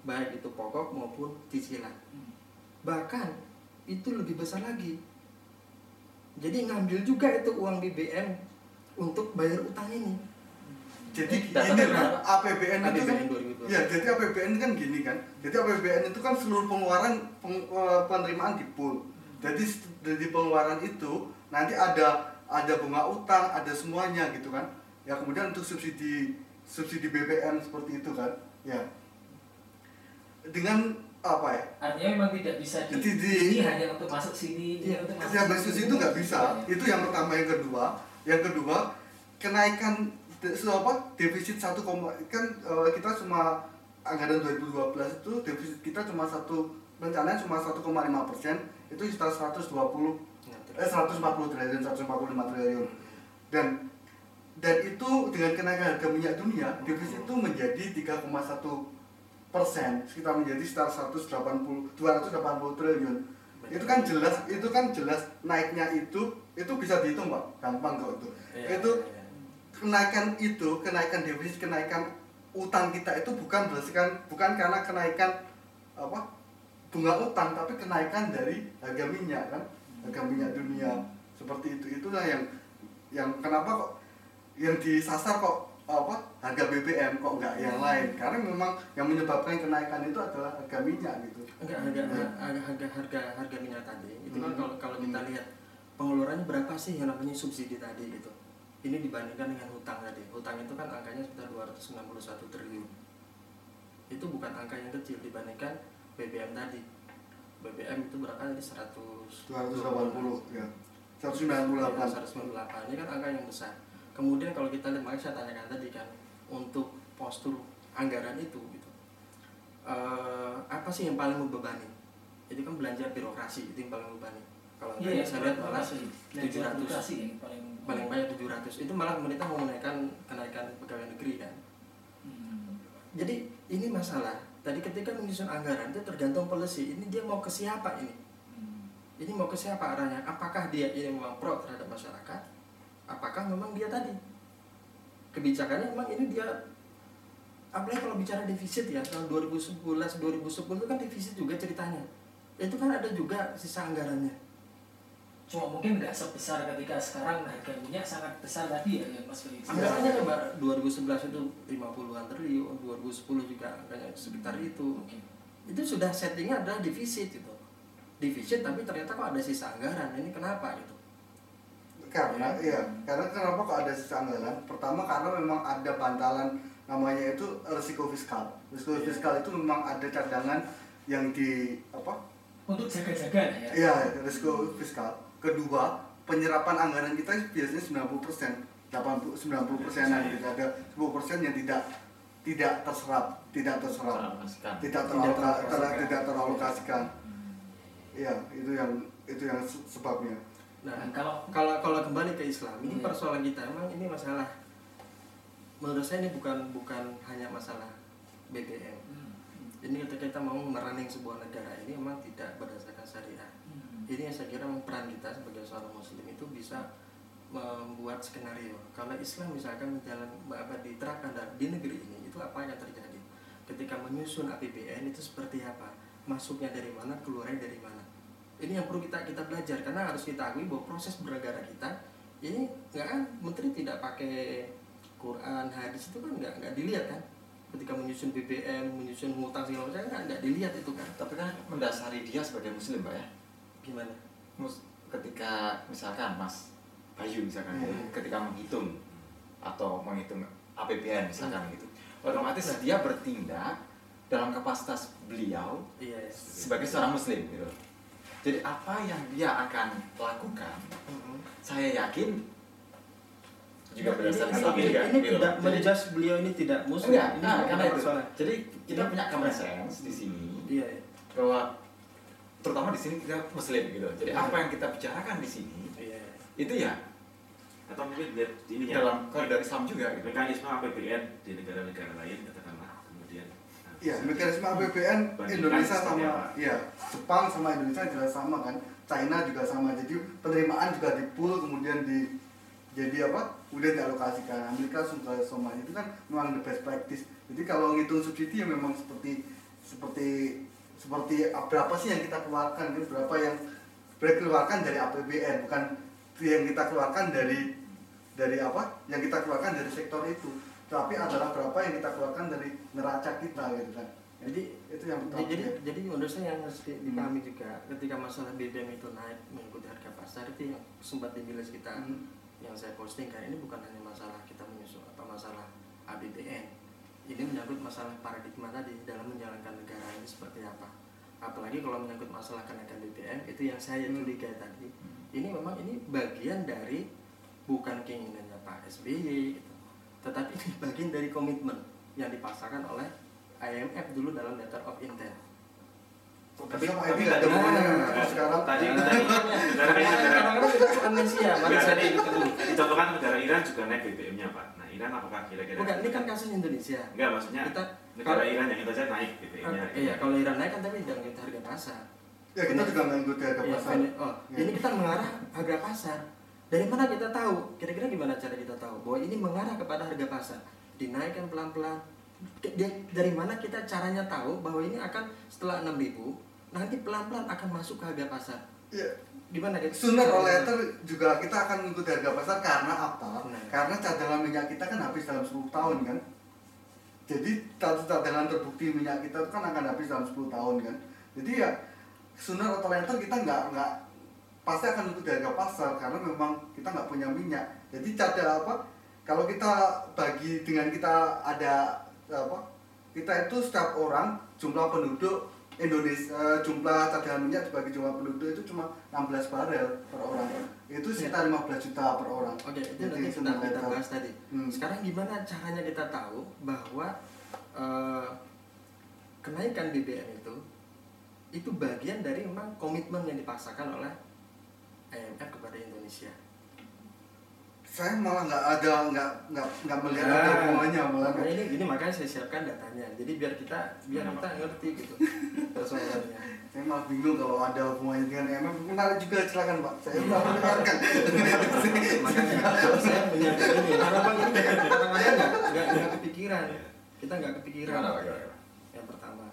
baik itu pokok maupun cicilan. Bahkan itu lebih besar lagi. Jadi ngambil juga itu uang BBM untuk bayar utang ini. Jadi Data gini berapa? APBN itu kan, APBN 2012. ya jadi APBN kan gini kan, jadi APBN itu kan seluruh pengeluaran penerimaan di pool. Jadi dari pengeluaran itu nanti ada bunga utang, ada semuanya gitu kan. Ya kemudian untuk subsidi BBM seperti itu kan, ya dengan apa ya? Artinya memang tidak bisa ini hanya untuk masuk sini, ini untuk masuk Ketika basis itu nggak bisa. Ya. Itu yang pertama. Yang kedua kenaikan defisit 1, kan kita cuma anggaran 2012 itu defisit kita cuma rencananya cuma 1,5%, itu sekitar 140 triliun, 145 triliun. Dan itu dengan kenaikan harga minyak dunia, defisit itu menjadi 3,1%, sekitar menjadi sekitar 280 triliun. Itu kan jelas naiknya itu bisa dihitung Pak, gampang kok itu. Itu kenaikan defisit, kenaikan utang kita itu bukan karena kenaikan bunga utang, tapi kenaikan dari harga minyak kan, harga minyak dunia seperti itu. Itulah yang kenapa kok yang disasar kok harga BBM kok enggak yang lain, karena memang yang menyebabkan kenaikan itu adalah harga minyak gitu. Harga minyak tadi itu kan kalau kita lihat pengeluarannya berapa sih yang namanya subsidi tadi gitu. Ini dibandingkan dengan hutang tadi. Hutang itu kan angkanya sekitar 261 triliun. Itu bukan angka yang kecil dibandingkan BBM tadi. BBM itu berapa tadi? 280 ya. 198. Ini kan angka yang besar. Kemudian kalau kita lihat, makanya saya tanyakan tadi kan, untuk postur anggaran itu gitu. Apa sih yang paling membebani? Itu kan belanja birokrasi, itu yang paling membebani. Kalau saya lihat malah 700, paling banyak 700. Itu malah pemerintah mau kenaikan pegawai negeri kan. Jadi ini masalah. Tadi ketika menyusun anggaran itu tergantung policy. Ini dia mau ke siapa ini? Ini mau ke siapa arahnya? Apakah dia ini memang pro terhadap masyarakat? Apakah memang dia tadi kebijakannya memang ini dia, apalagi kalau bicara defisit ya, tahun 2010 itu kan defisit juga ceritanya. Itu kan ada juga sisa anggarannya. Cuma mungkin nggak sebesar ketika sekarang harga minyak sangat besar tadi ya Mas Felix. Anggarannya Mbak 2011 itu 50-an triliun, 2010 juga angkanya sekitar itu. Itu sudah settingnya adalah defisit gitu. Defisit tapi ternyata kok ada sisa anggaran. Ini kenapa gitu? Karena kenapa kok ada sisa anggaran? Pertama karena memang ada bantalan, namanya itu risiko fiskal. Risiko fiskal itu memang ada cadangan yang untuk jaga-jaga ya. Iya, risiko fiskal. Kedua, penyerapan anggaran kita biasanya 90%, 90%-an gitu. Ada 10% yang tidak teralokasikan. Iya, itu yang sebabnya. Nah, kalau kembali ke Islam, ini persoalan kita memang ini masalah. Menurut saya ini bukan hanya masalah BBM. Ini ketika kita mau merunning sebuah negara ini memang tidak berdasarkan syariah. Ini yang saya kira peran kita sebagai seorang muslim itu bisa membuat skenario. Kalau Islam misalkan diterapkan di negeri ini, itu apa yang terjadi? Ketika menyusun APBN itu seperti apa? Masuknya dari mana, keluarnya dari mana? Ini yang perlu kita belajar, karena harus kita akui bahwa proses bernegara kita ini menteri tidak pakai Quran, hadis itu kan nggak dilihat kan. Ketika menyusun BBM, menyusun hutang segala macam kan nggak dilihat itu kan. Tapi kan mendasari dia sebagai muslim Pak ya. Gimana? Ketika misalkan Mas Bayu misalkan ketika menghitung APBN misalkan gitu, otomatis dia bertindak dalam kapasitas beliau sebagai seorang muslim gitu. Jadi apa yang dia akan lakukan, saya yakin juga berdasarkan Islam juga. Ini tidak menjudge beliau ini tidak muslim. Karena itu. Jadi kita punya common sense di sini. Iya. Bahwa terutama di sini kita muslim gitu. Jadi apa yang kita bicarakan di sini itu ya atau mungkin lihat ininya dalam koridor Islam juga gitu. mekanisme APBN di negara-negara lain katakanlah kemudian Iya, mekanisme APBN bandingkan Indonesia seperti sama apa. ya Jepang sama Indonesia jelas sama kan, China juga sama. Jadi penerimaan juga di pool kemudian jadi apa? Kemudian dialokasikan. Amerika juga sama. Itu kan memang the best practice. Jadi kalau ngitung subsidi ya memang seperti berapa sih yang kita keluarkan, berapa yang dikeluarkan dari APBN, bukan yang kita keluarkan dari apa? Yang kita keluarkan dari sektor itu. Tapi adalah berapa yang kita keluarkan dari neraca kita gitu kan. Jadi Itu yang pertama. jadi menurut saya yang harus dipahami juga ketika masalah BBM itu naik mengikuti harga pasar itu yang sempat dimilis kita yang saya posting kan, ini bukan hanya masalah kita menyusul atau masalah APBN, ini menyangkut masalah paradigma tadi dalam menjalankan negara ini seperti apa. Apalagi kalau menyangkut masalah kenaikan BBM itu yang saya curiga tadi, ini memang ini bagian dari bukan keinginannya Pak SBY gitu, tetapi ini bagian dari komitmen yang dipaksakan oleh IMF dulu dalam letter of intent. Tapi tapi ini nggak ada hubungannya dengan sekarang. tadi Kadang-kadang kita suka amnesia, manusia tadi itu dulu. dicontohkan negara Iran juga naik BBM-nya Pak. Nah Iran apakah kira-kira Bukan, ini kan kasus Indonesia. enggak maksudnya Kita negara kalau- Iran yang kita saja naik BBM-nya Iya, kalau Iran naik kan tapi tidak ngikut harga pasar. Ya kita juga nggak ikut harga Iya, pasar. Ya. ini kita mengarah harga pasar. Dari mana kita tahu? Kira-kira gimana cara kita tahu bahwa ini mengarah kepada harga pasar? Dinaikkan pelan-pelan. Dari mana kita caranya tahu bahwa ini akan setelah 6.000 nanti pelan-pelan akan masuk ke harga pasar? Ya. Gimana kita? Sooner or later juga kita akan mengikuti harga pasar karena apa? Nah. Karena cadangan minyak kita kan habis dalam 10 tahun kan. Jadi cadangan terbukti minyak kita itu kan akan habis dalam 10 tahun kan. Jadi ya sooner or later kita nggak pasti akan mengikuti harga pasar karena memang kita nggak punya minyak. Jadi cadang apa? Kalau kita bagi dengan kita ada apa? Kita itu setiap orang jumlah penduduk Indonesia, jumlah cadangan minyak dibagi jumlah penduduk itu cuma 16 barel per orang. Itu sekitar 15 juta per orang. Oke, itu Jadi nanti sooner kita later. bahas tadi. Sekarang gimana caranya kita tahu bahwa kenaikan BBM itu bagian dari memang komitmen yang dipaksakan oleh IMF kepada Indonesia. Saya malah nggak melihat ada hubungannya malah. Nah, ini makanya saya siapkan datanya. Jadi biar kita ngerti gitu persoalannya. Saya malah bingung kalau ada hubungannya dengan IMF. Menarik juga, silakan Pak. Saya mau mendengarkan. Makanya kalau saya menyiapkan ini, karena bang ini kadang-kadang nggak kepikiran. Kita nggak kepikiran. Yang pertama,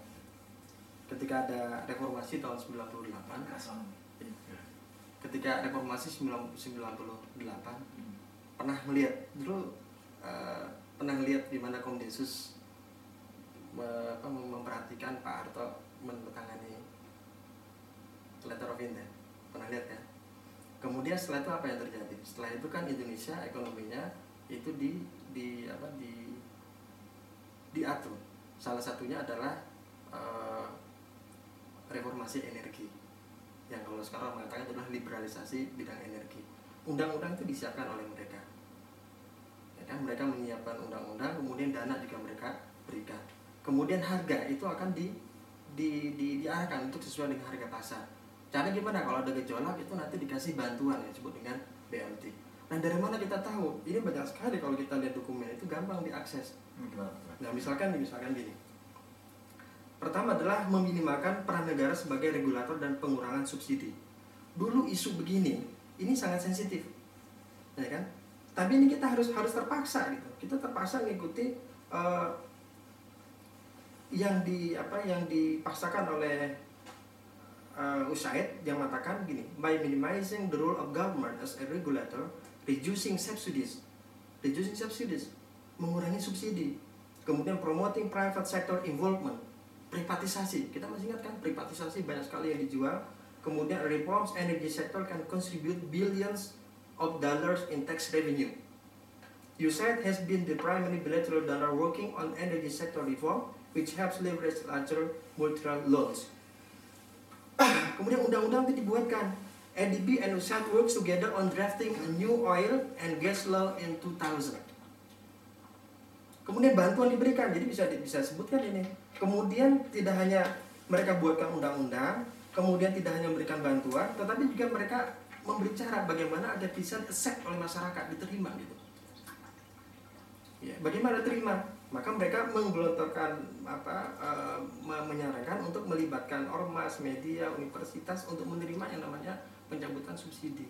ketika ada reformasi tahun 98, ketika reformasi 98 pernah melihat dulu pernah lihat di mana Komdesus memperhatikan Pak Harto menandatangani letter of intent, pernah lihat kan? Kemudian setelah itu apa yang terjadi? Setelah itu kan Indonesia ekonominya itu diatur. Salah satunya adalah reformasi energi, yang kalau sekarang mengatakan adalah liberalisasi bidang energi. Undang-undang itu disiapkan oleh mereka. Ya kan, mereka menyiapkan undang-undang, kemudian dana juga mereka berikan. Kemudian harga itu akan diarahkan untuk sesuai dengan harga pasar. Cara gimana? Kalau ada gejolak itu nanti dikasih bantuan yang disebut dengan BLT. Nah, dari mana kita tahu? Ini banyak sekali kalau kita lihat dokumen itu gampang diakses. Nah, misalkan gini. Pertama adalah meminimalkan peran negara sebagai regulator dan pengurangan subsidi. Dulu isu begini, ini sangat sensitif, ya kan? Tapi ini kita harus terpaksa gitu. Kita terpaksa mengikuti yang dipaksakan oleh USAID yang mengatakan gini, by minimizing the role of government as a regulator, reducing subsidies, mengurangi subsidi, kemudian promoting private sector involvement, privatisasi. Kita masih ingat kan, privatisasi banyak sekali yang dijual. Kemudian reforms energy sector can contribute billions of dollars in tax revenue. USAID has been the primary bilateral donor working on energy sector reform, which helps leverage larger multilateral loans. Kemudian undang-undang itu dibuatkan. ADB and USAID works together on drafting a new oil and gas law in 2000. Kemudian bantuan diberikan, jadi bisa sebutkan ini. Kemudian tidak hanya mereka buatkan undang-undang, kemudian tidak hanya memberikan bantuan, tetapi juga mereka memberi cara bagaimana agar bisa accept oleh masyarakat, diterima gitu. Ya, bagaimana terima? Maka mereka menggelontorkan menyarankan untuk melibatkan ormas, media, universitas untuk menerima yang namanya pencabutan subsidi.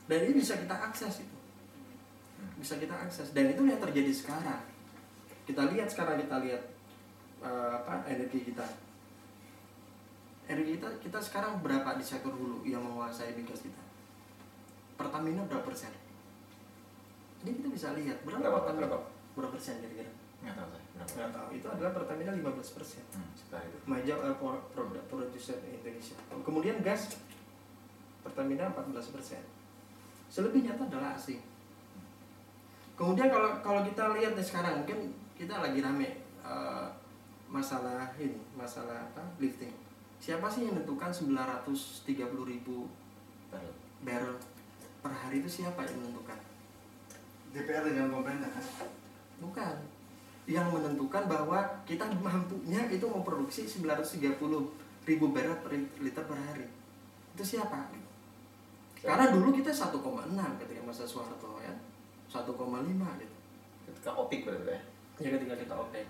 Dan ini bisa kita akses itu. Bisa kita akses, dan itu yang terjadi sekarang. Kita lihat energi kita. Energi kita sekarang berapa di sektor hulu yang menguasai migas kita? Pertamina berapa persen? Jadi kita bisa lihat berapa persen kira-kira? Nggak tahu saya. Nggak tahu. Itu adalah Pertamina 15%. Sekitar itu. Major producer Indonesia. Kemudian gas Pertamina 14%. Selebihnya itu adalah asing. Kemudian kalau kita lihat sekarang, mungkin kita lagi rame masalah lifting. Siapa sih yang menentukan 930.000 barrel per hari itu? Siapa yang menentukan? DPR dengan pemerintah kan? Bukan. Yang menentukan bahwa kita mampunya itu memproduksi 930.000 barrel per liter per hari. Itu siapa? Karena dulu kita 1,6 ketika masa Soeharto ya. 1,5 gitu. Ketika OPEC berarti ya? Ya ketika kita OPEC.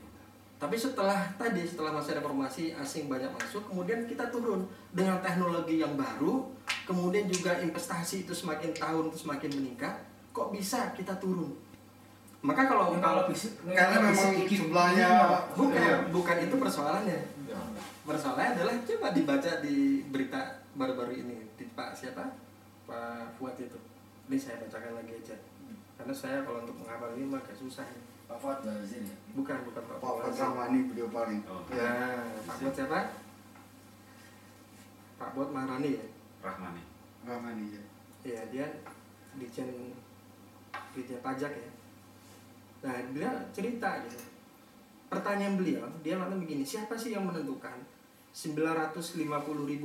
Tapi setelah masa reformasi asing banyak masuk, kemudian kita turun dengan teknologi yang baru, kemudian juga investasi itu semakin tahun itu semakin meningkat, kok bisa kita turun? Maka kalau karena memang jumlahnya bukan itu persoalannya. Persoalannya adalah coba dibaca di berita baru-baru ini di Pak Fuad itu. Ini saya bacakan lagi aja. Karena saya kalau untuk menghafal ini agak susah. Pak Fuad dari sini. Bukan Pak Fuad Rahmani, beliau paling. Ya, Pak Fuad siapa? Pak Fuad Maharani ya. Rahmani ya. Iya, dia Dirjen Pajak ya. Nah, dia cerita gitu. Pertanyaan beliau, dia ngomong begini, siapa sih yang menentukan 950.000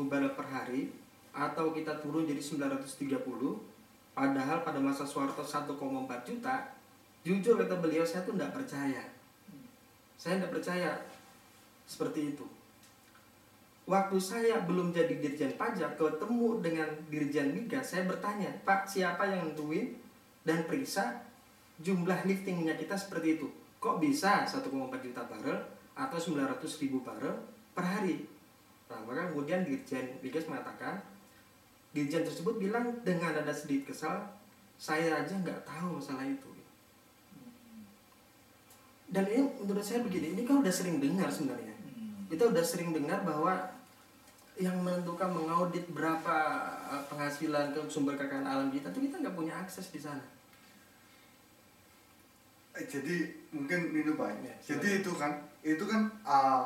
barel per hari atau kita turun jadi 930, padahal pada masa Soeharto 1,4 juta. Jujur kata beliau, saya tuh tidak percaya. Saya tidak percaya seperti itu. Waktu saya belum jadi Dirjen Pajak, ketemu dengan Dirjen Migas, saya bertanya, Pak, siapa yang nentuin dan periksa jumlah lifting minyak kita seperti itu? Kok bisa 1,4 juta barel atau 900.000 barel per hari? Nah, maka kemudian Dirjen Migas mengatakan, Dirjen tersebut bilang dengan ada sedikit kesal, saya aja nggak tahu masalah itu. Dan ini menurut saya begini, ini kan udah sering dengar sebenarnya. Kita udah sering dengar bahwa yang menentukan mengaudit berapa penghasilan ke sumber kekayaan alam kita itu kita nggak punya akses di sana. Jadi mungkin itu Pak. Ya, jadi itu kan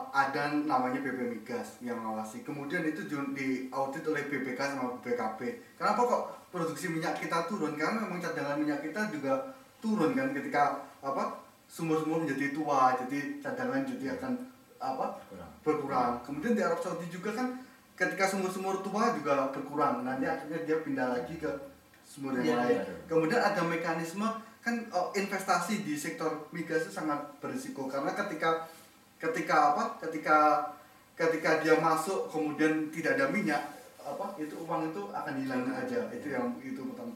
ada namanya BP Migas yang mengawasi. Kemudian itu diaudit oleh BPK sama BPKP. Kenapa kok produksi minyak kita turun? Karena memang cadangan minyak kita juga turun kan ketika sumur-sumur menjadi tua, jadi cadangan jadi akan berkurang. Kemudian di Arab Saudi juga kan ketika sumur-sumur tua juga berkurang, nanti akhirnya dia pindah lagi ke sumur yang lain. Kemudian ada mekanisme kan investasi di sektor migas itu sangat berisiko karena ketika dia masuk kemudian tidak ada minyak itu uang itu akan hilang aja. Itu pertama.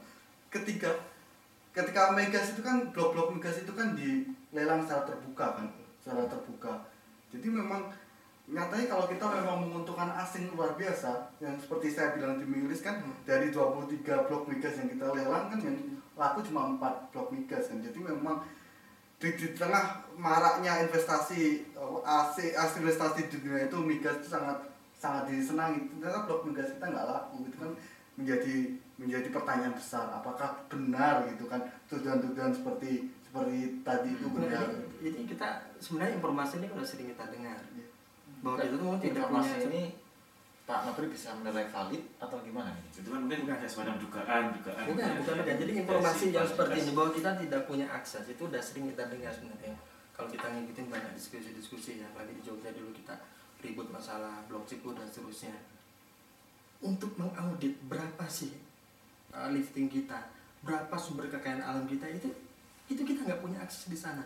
Ketika migas itu kan blok-blok migas itu kan dilelang secara terbuka. Jadi memang nyatanya kalau kita memang menguntungkan asing luar biasa, yang seperti saya bilang di Milis kan dari 23 blok migas yang kita lelang kan yang laku cuma 4 blok migas kan. Jadi memang di tengah maraknya investasi investasi di dunia itu migas itu sangat disenangi. Ternyata blok migas kita nggak laku, itu kan menjadi pertanyaan besar, apakah benar gitu kan tuduhan-tuduhan seperti tadi itu benar. Ini kita sebenarnya informasi ini sudah sering kita dengar bahwa kita tuh tidak informasi punya ini Pak Nopri bisa menilai valid atau gimana nih? Itu kan mungkin kayak semacam dugaan. Bukan. Jadi informasi yang seperti ini bahwa kita tidak punya akses itu udah sering kita dengar sebenarnya. Kalau kita ngikutin banyak diskusi-diskusi ya, lagi di Jogja dulu kita ribut masalah blok Cipu dan seterusnya. Untuk mengaudit berapa sih lifting kita, berapa sumber kekayaan alam kita itu kita nggak punya akses di sana.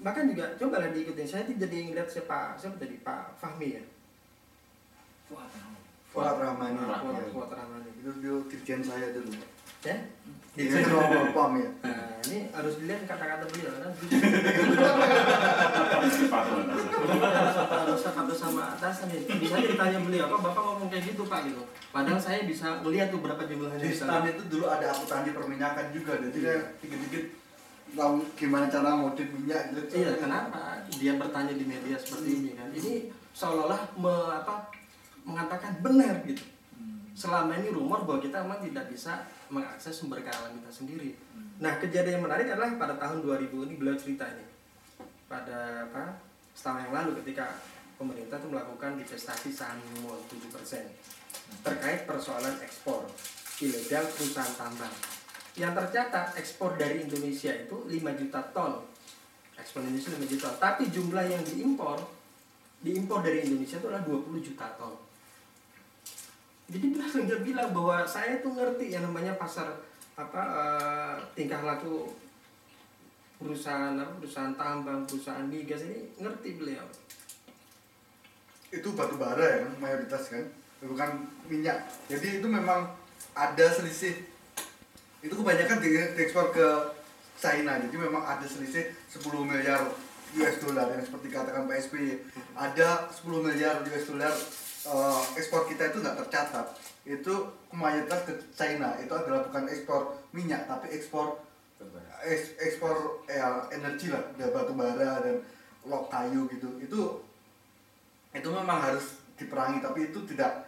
Bahkan juga cobalah diikutin. Saya jadi ngeliat siapa tadi Pak Fahmi ya. Fuad Rahmani. Fuad Rahmani. Itu dirjen saya dulu. Ya? Dia ketua POM ya. Nah, ini harus dilihat kata-kata beliau kan. Harus kata sama atasan ya. Bisa ditanya beliau, "Kok Bapak ngomong kayak gitu, Pak?" gitu. Padahal saya bisa melihat tuh berapa jumlahnya. Di stand itu dulu ada akuntansi perminyakan juga, jadi dia dikit-dikit tahu gimana cara ngaudit minyak gitu. Iya, kenapa dia bertanya di media seperti ini kan? Ini seolah-olah mengatakan benar gitu. Selama ini rumor bahwa kita memang tidak bisa mengakses sumber keamanan kita sendiri. Nah, kejadian yang menarik adalah pada tahun 2000 ini beliau cerita ini. Pada setahun yang lalu ketika pemerintah itu melakukan divestasi saham minimal 7% terkait persoalan ekspor ilegal perusahaan tambang. Yang tercatat ekspor dari Indonesia itu 5 juta ton. Ekspor Indonesia 5 juta ton, tapi jumlah yang diimpor dari Indonesia itu adalah 20 juta ton. Jadi dia bilang bahwa saya tuh ngerti yang namanya pasar tingkah laku perusahaan tambang, perusahaan migas ini ngerti beliau. Itu batu bara ya mayoritas kan, bukan minyak. Jadi itu memang ada selisih. Itu kebanyakan diekspor ke China. Jadi memang ada selisih 10 miliar US dollar yang seperti katakan Pak SBY. Ada 10 miliar US dollar ekspor kita itu nggak tercatat. Itu mayoritas ke China. Itu adalah bukan ekspor minyak tapi ekspor energi lah, batu bara dan log kayu gitu. Itu memang harus diperangi, tapi itu tidak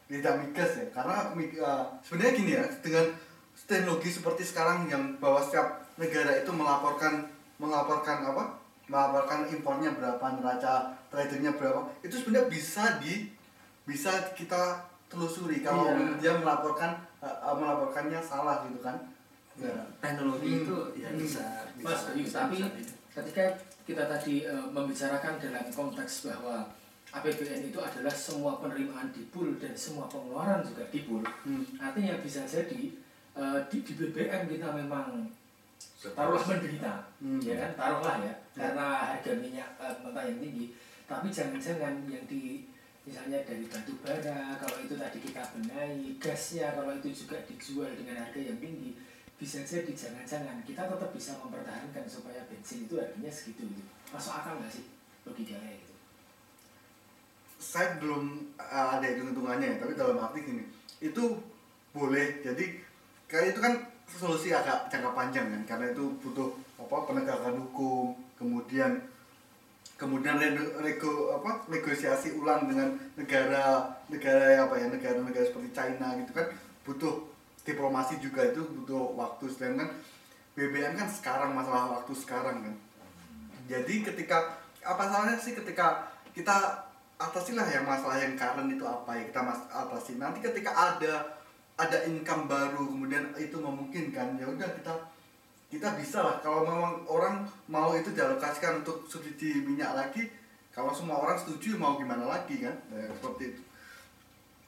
migas ya. Karena sebenarnya gini ya, dengan teknologi seperti sekarang yang bahwa setiap negara itu melaporkan impornya berapa, neraca tradernya berapa, itu sebenarnya bisa kita telusuri kalau dia melaporkannya salah gitu kan. Ya, teknologi itu ya bisa. Tapi ketika kita tadi membicarakan dalam konteks bahwa APBN itu adalah semua penerimaan di pool dan semua pengeluaran juga di pool, artinya bisa jadi di BBM kita memang taruhlah menderita, ya kan, taruhlah ya, karena harga minyak mentah yang tinggi, tapi jangan-jangan yang misalnya dari batu bara, kalau itu tadi kita benahi, gasnya kalau itu juga dijual dengan harga yang tinggi, bisa jadi jangan-jangan kita tetap bisa mempertahankan supaya bensin itu harganya segitu gitu. Masuk akal nggak sih logikanya gitu? Saya belum ada hitung-hitungannya ya, tapi dalam arti gini, itu boleh. Jadi kayak itu kan solusi agak jangka panjang kan, karena itu butuh penegakan hukum, kemudian negosiasi ulang dengan negara seperti China gitu kan, butuh diplomasi juga, itu butuh waktu. Sedangkan BBM kan sekarang, masalah waktu sekarang kan. Jadi ketika salahnya sih ketika kita atasilah yang masalah yang current itu apa ya, kita atasi. Nanti ketika ada income baru kemudian itu memungkinkan, ya udah kita bisa lah. Kalau memang orang mau itu dialokasikan untuk subsidi minyak lagi, kalau semua orang setuju mau gimana lagi kan, seperti itu.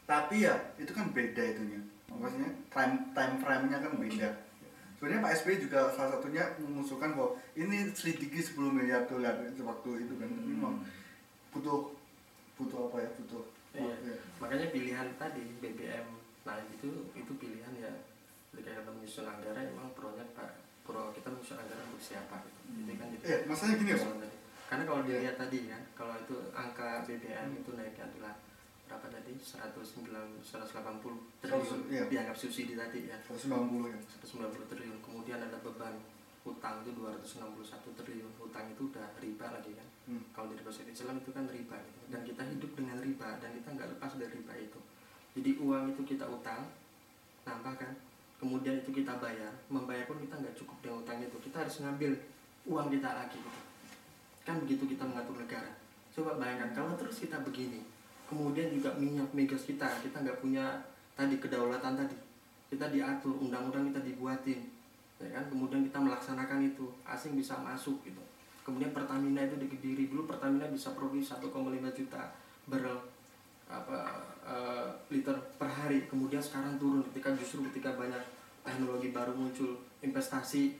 Tapi ya itu kan beda itunya, maksudnya time frame-nya kan beda. Sebenarnya Pak SBY juga salah satunya mengusulkan bahwa ini selidiki 10 miliar dolar waktu itu kan, tapi memang butuh Iya. Makanya pilihan tadi BBM naik itu pilihan ya, ketika kita menyusun anggaran emang kita menyusun anggaran untuk siapa gitu. Jadi kan gitu. Masalahnya gini Pak. Karena kalau dilihat tadi kan, kalau itu angka BBM itu naiknya adalah berapa tadi? 180 triliun dianggap subsidi tadi ya. 190 triliun. Kemudian ada beban hutang itu 261 triliun. Hutang itu udah riba lagi kan. Kalau di bahasa Islam itu kan riba gitu. Dan kita hidup dengan riba dan kita nggak lepas dari riba itu. Jadi uang itu kita utang, nambah kan. Kemudian itu kita bayar, membayar pun kita nggak cukup dengan utang itu. Kita harus ngambil uang kita lagi gitu. Kan begitu kita mengatur negara. Coba bayangkan kalau terus kita begini. Kemudian juga minyak migas kita nggak punya tadi kedaulatan tadi. Kita diatur, undang-undang kita dibuatin, ya kan? Kemudian kita melaksanakan itu, asing bisa masuk gitu. Kemudian Pertamina itu di Kediri, dulu Pertamina bisa produksi 1,5 juta barrel liter per hari. Kemudian sekarang turun ketika banyak teknologi baru muncul, investasi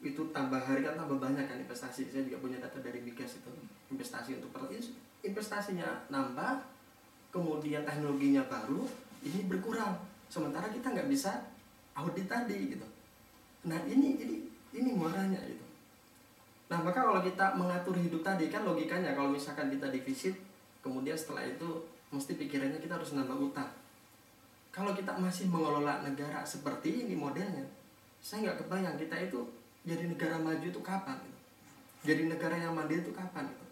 itu tambah hari kan tambah banyak kan investasi. Saya juga punya data dari migas itu, investasi untuk investasinya nambah, kemudian teknologinya baru, ini berkurang. Sementara kita nggak bisa audit tadi gitu. Nah ini muaranya gitu. Nah maka kalau kita mengatur hidup tadi kan logikanya kalau misalkan kita defisit, kemudian setelah itu mesti pikirannya kita harus nambah utang. Kalau kita masih mengelola negara seperti ini modelnya, saya nggak kebayang kita itu jadi negara maju itu kapan gitu. Jadi negara yang mandiri itu kapan gitu.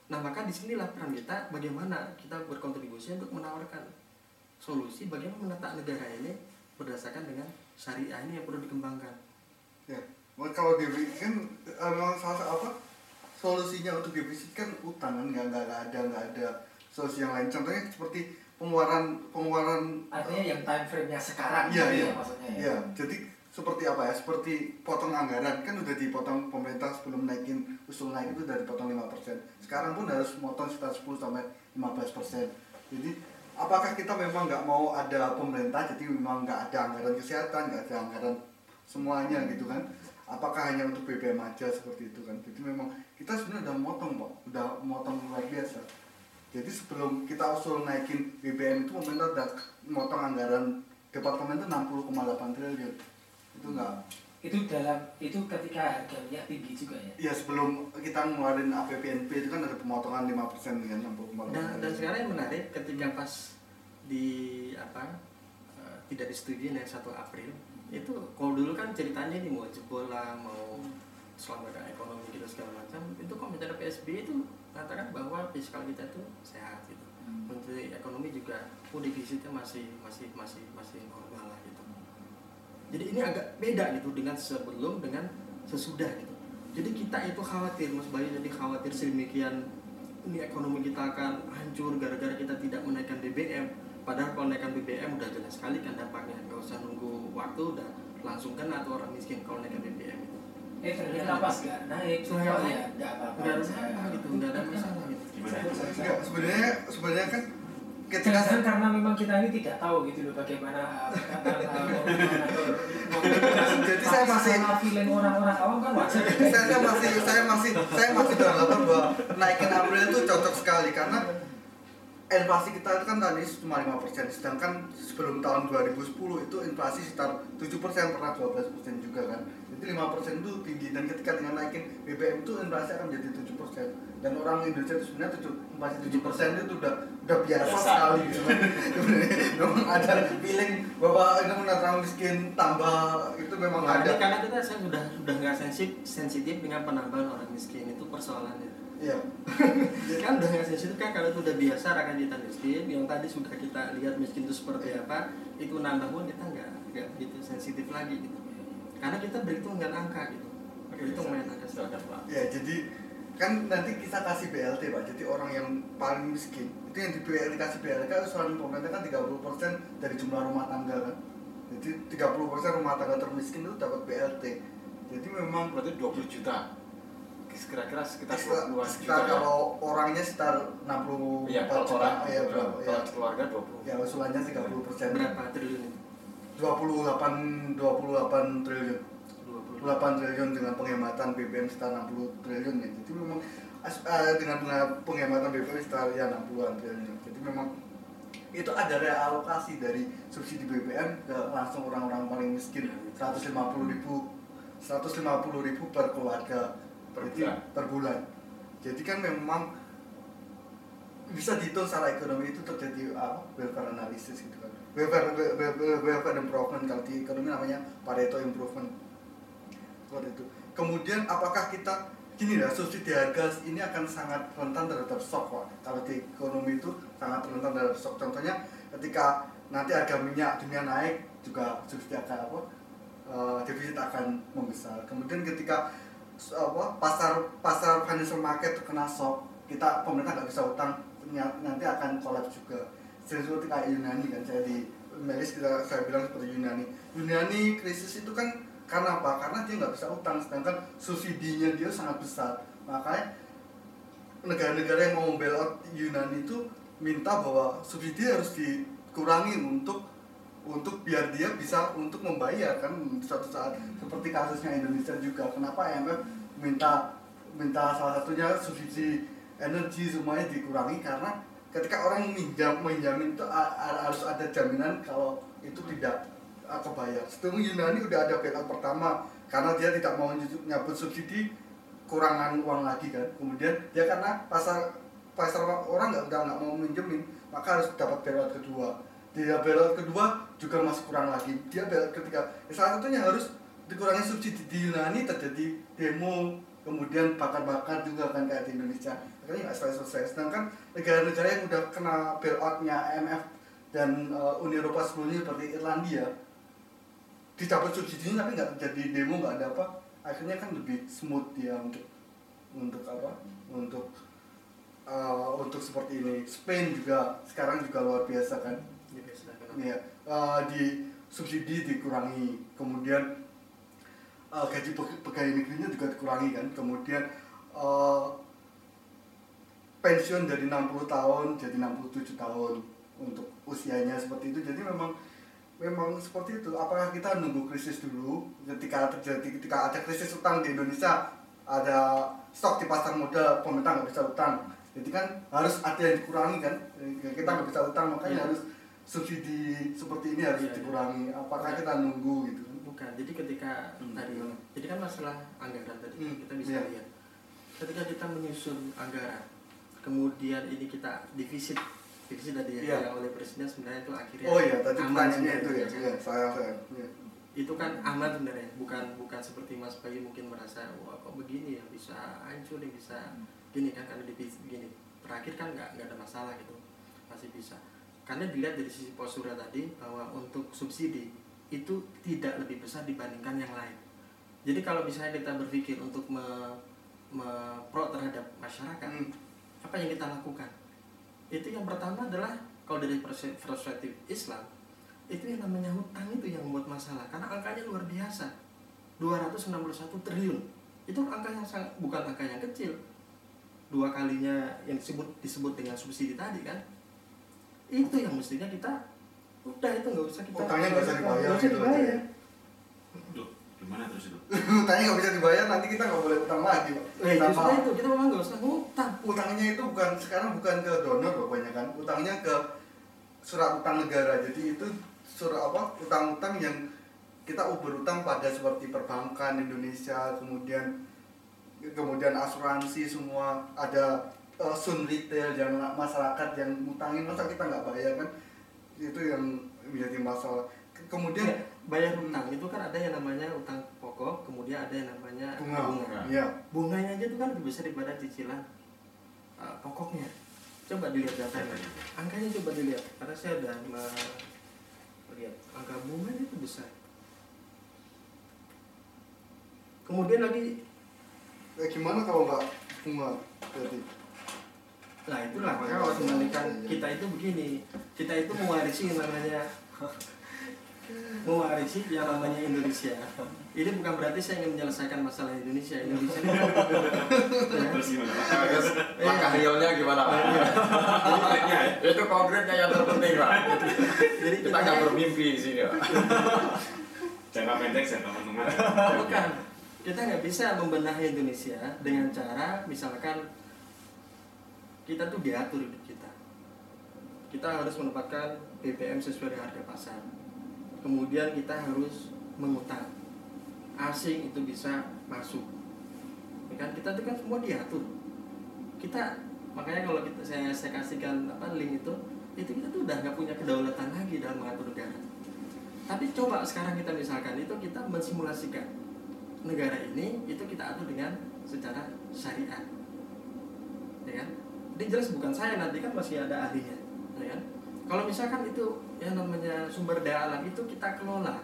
Nah maka disinilah peran kita, bagaimana kita berkontribusi untuk menawarkan solusi bagaimana menata negara ini berdasarkan dengan syariah ini yang perlu dikembangkan. Ya, kalau defisit kan memang solusinya untuk defisit kan utang kan, nggak ada solusi yang lain. Contohnya seperti pengeluaran artinya yang time frame-nya sekarang iya. maksudnya ya. Iya, jadi seperti apa ya? Seperti potong anggaran kan udah dipotong pemerintah sebelum usul naik itu udah dipotong 5%. Sekarang pun harus motong sekitar 10 sampai 15%. Jadi apakah kita memang nggak mau ada pemerintah, jadi memang nggak ada anggaran kesehatan, nggak ada anggaran semuanya gitu kan? Apakah hanya untuk BBM aja seperti itu kan? Jadi memang kita sebenarnya udah motong Pak, udah motong luar biasa. Jadi sebelum kita usul naikin BBM itu pemerintah udah motong anggaran departemen itu 60,8 triliun. Itu enggak. Itu ketika harga minyak tinggi juga ya. Iya, sebelum kita ngeluarin APBNP itu kan ada pemotongan 5% dengan 60,8. Dan sekarang yang menarik ketika pas di tidak disetujui yang 1 April itu, kalau dulu kan ceritanya ini mau jebol lah, mau selamatkan ekonomi kita segala macam, itu komentar PSBY itu mengatakan bahwa fiskal kita itu sehat gitu. Menteri Ekonomi juga defisitnya masih normal lah gitu. Jadi ini agak beda gitu dengan sebelum dengan sesudah gitu. Jadi kita itu khawatir, Mas Bayu jadi khawatir sedemikian ini ekonomi kita akan hancur gara-gara kita tidak menaikkan BBM. Padahal kalau naikkan BBM udah jelas sekali kan dampaknya, nggak usah nunggu waktu, udah langsung kena atau orang miskin kalau naikkan BBM itu. Ternyata pas nggak naik, Nggak naik. ya nggak apa-apa. Nggak ada masalah gitu, nggak ada masalah gitu. Enggak, sebenarnya kan ketika Jangan karena memang kita ini tidak tahu gitu loh bagaimana jadi saya masih feeling orang-orang awam kan wajar. saya masih beranggapan bahwa naikin April itu cocok sekali karena inflasi kita itu kan tadi cuma 5%, sedangkan sebelum tahun 2010 itu inflasi sekitar 7%, pernah 12% juga kan. Jadi 5% itu tinggi, dan ketika dengan naikin BBM itu inflasi akan menjadi 7%. Dan orang Indonesia itu sebenarnya inflasi 7% itu udah biasa sekali gitu kan. Memang ada feeling bahwa ini orang miskin tambah itu memang ada. Karena saya sudah nggak sensitif dengan penambahan orang miskin, itu persoalannya. Iya. Kan udah nggak sensitif kan, kalau itu udah biasa rakyat kita miskin, yang tadi sudah kita lihat miskin itu seperti apa, itu nambah pun kita nggak begitu sensitif lagi gitu. Karena kita berhitung dengan angka gitu. Berhitung dengan angka silakan Pak. Ya, jadi kan nanti kita kasih BLT Pak. Jadi orang yang paling miskin itu yang dikasih BLT usulan pemerintah kan 30% dari jumlah rumah tangga kan. Jadi 30% rumah tangga termiskin itu dapat BLT. Jadi memang berarti 20 juta. Kira-kira sekitar 20-an juta. Kalau orangnya sekitar 60 iya, kalau orang ya, berapa, kalau ya. keluarga 20. Ya usulannya 30%. Berapa triliun? 28 triliun. 8 triliun dengan penghematan BBM sekitar 60 triliun ya. Jadi memang dengan penghematan BBM sekitar ya 60-an triliun. Jadi memang itu ada realokasi dari subsidi BBM ke langsung orang-orang paling miskin, 150.000 per keluarga per bulan. Jadi kan memang bisa dihitung secara ekonomi itu terjadi welfare analysis gitu kan. Welfare improvement, kalau di ekonomi namanya Pareto improvement. Seperti itu. Kemudian apakah kita gini ya, subsidi harga ini akan sangat rentan terhadap shock Pak. Kalau di ekonomi itu sangat rentan terhadap shock. Contohnya ketika nanti harga minyak dunia naik juga subsidi akan defisit akan membesar. Kemudian ketika pasar financial market terkena shock, pemerintah nggak bisa utang, nanti akan kolaps juga. Seperti kayak Yunani kan, saya di Melis saya bilang seperti Yunani krisis itu kan karena apa? Karena dia nggak bisa utang, sedangkan subsidinya dia sangat besar. Makanya negara-negara yang mau bail out Yunani itu minta bahwa subsidi harus dikurangi untuk biar dia bisa untuk membayar kan suatu saat, seperti kasusnya Indonesia juga. Kenapa IMF minta salah satunya subsidi energi semuanya dikurangi, karena ketika orang minjamin itu harus ada jaminan kalau itu tidak kebayar. Sebelum Yunani udah ada bailout pertama karena dia tidak mau nyabut subsidi, kurangan uang lagi kan. Kemudian dia karena pasar orang nggak mau minjemin, maka harus dapat bailout kedua. Dia bailout kedua juga masih kurang lagi. Dia bailout ketiga. Salah satunya harus dikurangi subsidi. Di Yunani terjadi demo, kemudian bakar-bakar juga kan kayak di Indonesia. Akhirnya nggak selesai. Sedangkan negara-negara yang udah kena bailoutnya IMF dan Uni Eropa sebelumnya seperti Irlandia, dicabut subsidinya tapi nggak terjadi demo, nggak ada apa. Akhirnya kan lebih smooth dia untuk seperti ini. Spain juga sekarang juga luar biasa kan. Ya, di subsidi dikurangi, kemudian gaji pegawai negerinya juga dikurangi kan, kemudian pensiun dari 60 tahun jadi 67 tahun untuk usianya seperti itu. Jadi memang seperti itu. Apakah kita nunggu krisis dulu ketika ada krisis utang di Indonesia, ada stok di pasar modal, pemerintah nggak bisa utang, jadi kan harus ada yang dikurangi kan, kita nggak bisa utang, makanya harus subsidi seperti ini harus dikurangi. Apakah kita nunggu gitu kan? Bukan, jadi ketika tadi, jadi kan masalah anggaran tadi kita bisa lihat ketika kita menyusun anggaran, kemudian ini kita defisit tadi yang oleh presiden sebenarnya itu akhirnya tadi pertanyaannya itu ya, saya. Itu kan aman sebenarnya, bukan seperti Mas Bayu mungkin merasa wah kok begini ya, bisa hancur ya, bisa gini kan, karena defisit gini terakhir kan nggak ada masalah gitu, masih bisa. Karena dilihat dari sisi postura tadi bahwa untuk subsidi itu tidak lebih besar dibandingkan yang lain. Jadi kalau misalnya kita berpikir untuk pro terhadap masyarakat, apa yang kita lakukan? Itu yang pertama adalah kalau dari perspektif Islam, itu yang namanya hutang itu yang membuat masalah karena angkanya luar biasa. 261 triliun. Itu angka yang bukan angka yang kecil. 2 kalinya yang disebut dengan subsidi tadi kan. Itu yang mestinya kita udah itu nggak usah kita utangnya nggak usah dibayar. Duh, gimana terus itu? Utangnya nggak bisa dibayar, nanti kita nggak boleh utang lagi, Pak. Justru itu kita memang nggak usah ngutang. Utangnya itu sekarang bukan ke donor kebanyakan, utangnya ke surat utang negara. Jadi itu utang-utang yang kita berutang pada seperti perbankan Indonesia, kemudian asuransi semua, ada sun retail yang masyarakat yang ngutangin, masa kita nggak bayar kan? Itu yang menjadi masalah. Kemudian bayar utang itu kan ada yang namanya utang pokok, kemudian ada yang namanya bunga. Ya. Bunganya aja itu kan lebih besar daripada cicilan pokoknya. Coba dilihat datanya, angkanya coba dilihat, karena saya udah lihat angka bunganya itu besar. Kemudian lagi gimana kalau nggak bunga berarti? Nah itulah, maka kalau dibandingkan kita itu begini, kita itu mewarisi yang namanya Indonesia. Ini bukan berarti saya ingin menyelesaikan masalah Indonesia ini terus langkah realnya gimana Pak? Itu konkretnya yang terpenting Pak. Jadi kita nggak bermimpi di sini Pak. Jangka pendek, jangka menengah. Bukan, kita nggak bisa membenahi Indonesia dengan cara misalkan kita tuh diatur hidup kita. Kita harus menempatkan BBM sesuai dengan harga pasar. Kemudian kita harus mengutang. Asing itu bisa masuk. Ya kan kita tuh kan semua diatur. Kita makanya kalau saya kasihkan link itu kita tuh udah nggak punya kedaulatan lagi dalam mengatur negara. Tapi coba sekarang kita misalkan itu kita mensimulasikan negara ini itu kita atur dengan secara syariat. Ya kan? Ini jelas bukan saya, nanti kan masih ada ahlinya, ya kan? Kalau misalkan itu yang namanya sumber daya alam itu kita kelola,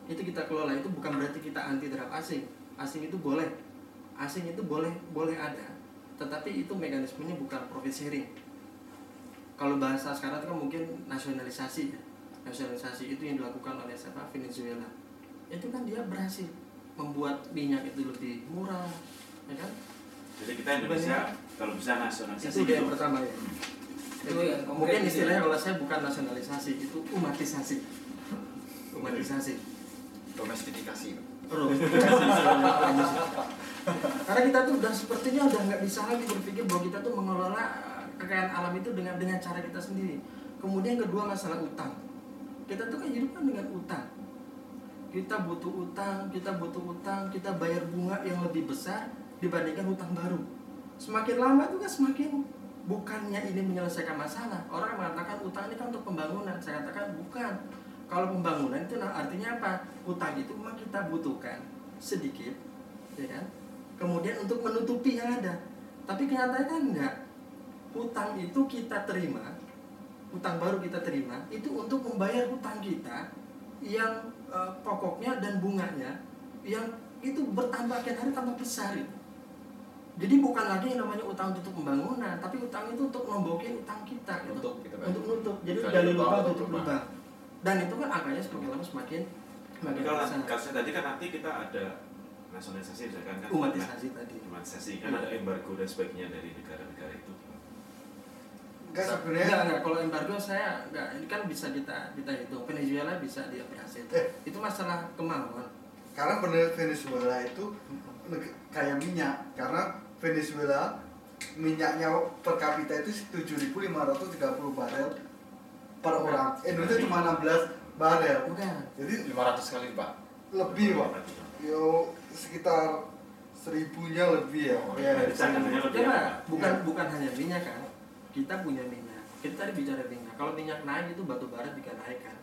itu bukan berarti kita anti terhadap asing. Asing itu boleh ada, tetapi itu mekanismenya bukan profit sharing. Kalau bahasa sekarang itu kan mungkin nasionalisasi, ya. Nasionalisasi itu yang dilakukan oleh Venezuela. Itu kan dia berhasil membuat minyak itu lebih murah, ya kan? Jadi kita Indonesia kalau bisa nasionalisasi itu yang pertama ya. Itu yang mungkin istilahnya kalau saya bukan nasionalisasi, itu umatisasi. Domestifikasi. Karena kita tuh udah sepertinya udah nggak bisa lagi berpikir bahwa kita tuh mengelola kekayaan alam itu dengan cara kita sendiri. Kemudian kedua masalah utang. Kita tuh kan hidup kan dengan utang. Kita butuh utang, kita bayar bunga yang lebih besar dibandingkan hutang baru. Semakin lama itu kan semakin, bukannya ini menyelesaikan masalah. Orang mengatakan utang ini kan untuk pembangunan. Saya katakan bukan. Kalau pembangunan itu artinya apa? Utang itu memang kita butuhkan sedikit, ya kan? Kemudian untuk menutupi yang ada. Tapi kenyataannya kan enggak. Utang itu kita terima, utang baru kita terima itu untuk membayar hutang kita yang pokoknya dan bunganya yang itu bertambah kian hari tambah besar itu. Jadi bukan lagi yang namanya utang untuk pembangunan, tapi utang itu untuk nombokin utang kita gitu. Untuk nutup. Jadi gali lubang tutup lubang. Dan itu kan angkanya semakin lama semakin kalau besar. kasusnya tadi kan nanti kita ada nasionalisasi misalkan kan Umatisasi kan ada embargo dan sebagainya dari negara-negara itu. Enggak sebenarnya. Enggak, kalau embargo saya enggak, ini kan bisa kita hitung. Venezuela bisa diapresiasi. Itu masalah kemauan. Karena benar Venezuela itu kayak minyak, karena Venezuela minyaknya per kapita itu 7.530 barel per orang. Indonesia cuma 16 barel. Bukan. Jadi 500 kali Pak. lebih Pak. Yo sekitar 1000-nya lebih ya. Oh, Ya, cadangannya lebih Ya, apa? bukan hanya minyak kan. Kita punya minyak. Kita tadi bicara minyak. Kalau minyak naik itu batu bara juga naik kan.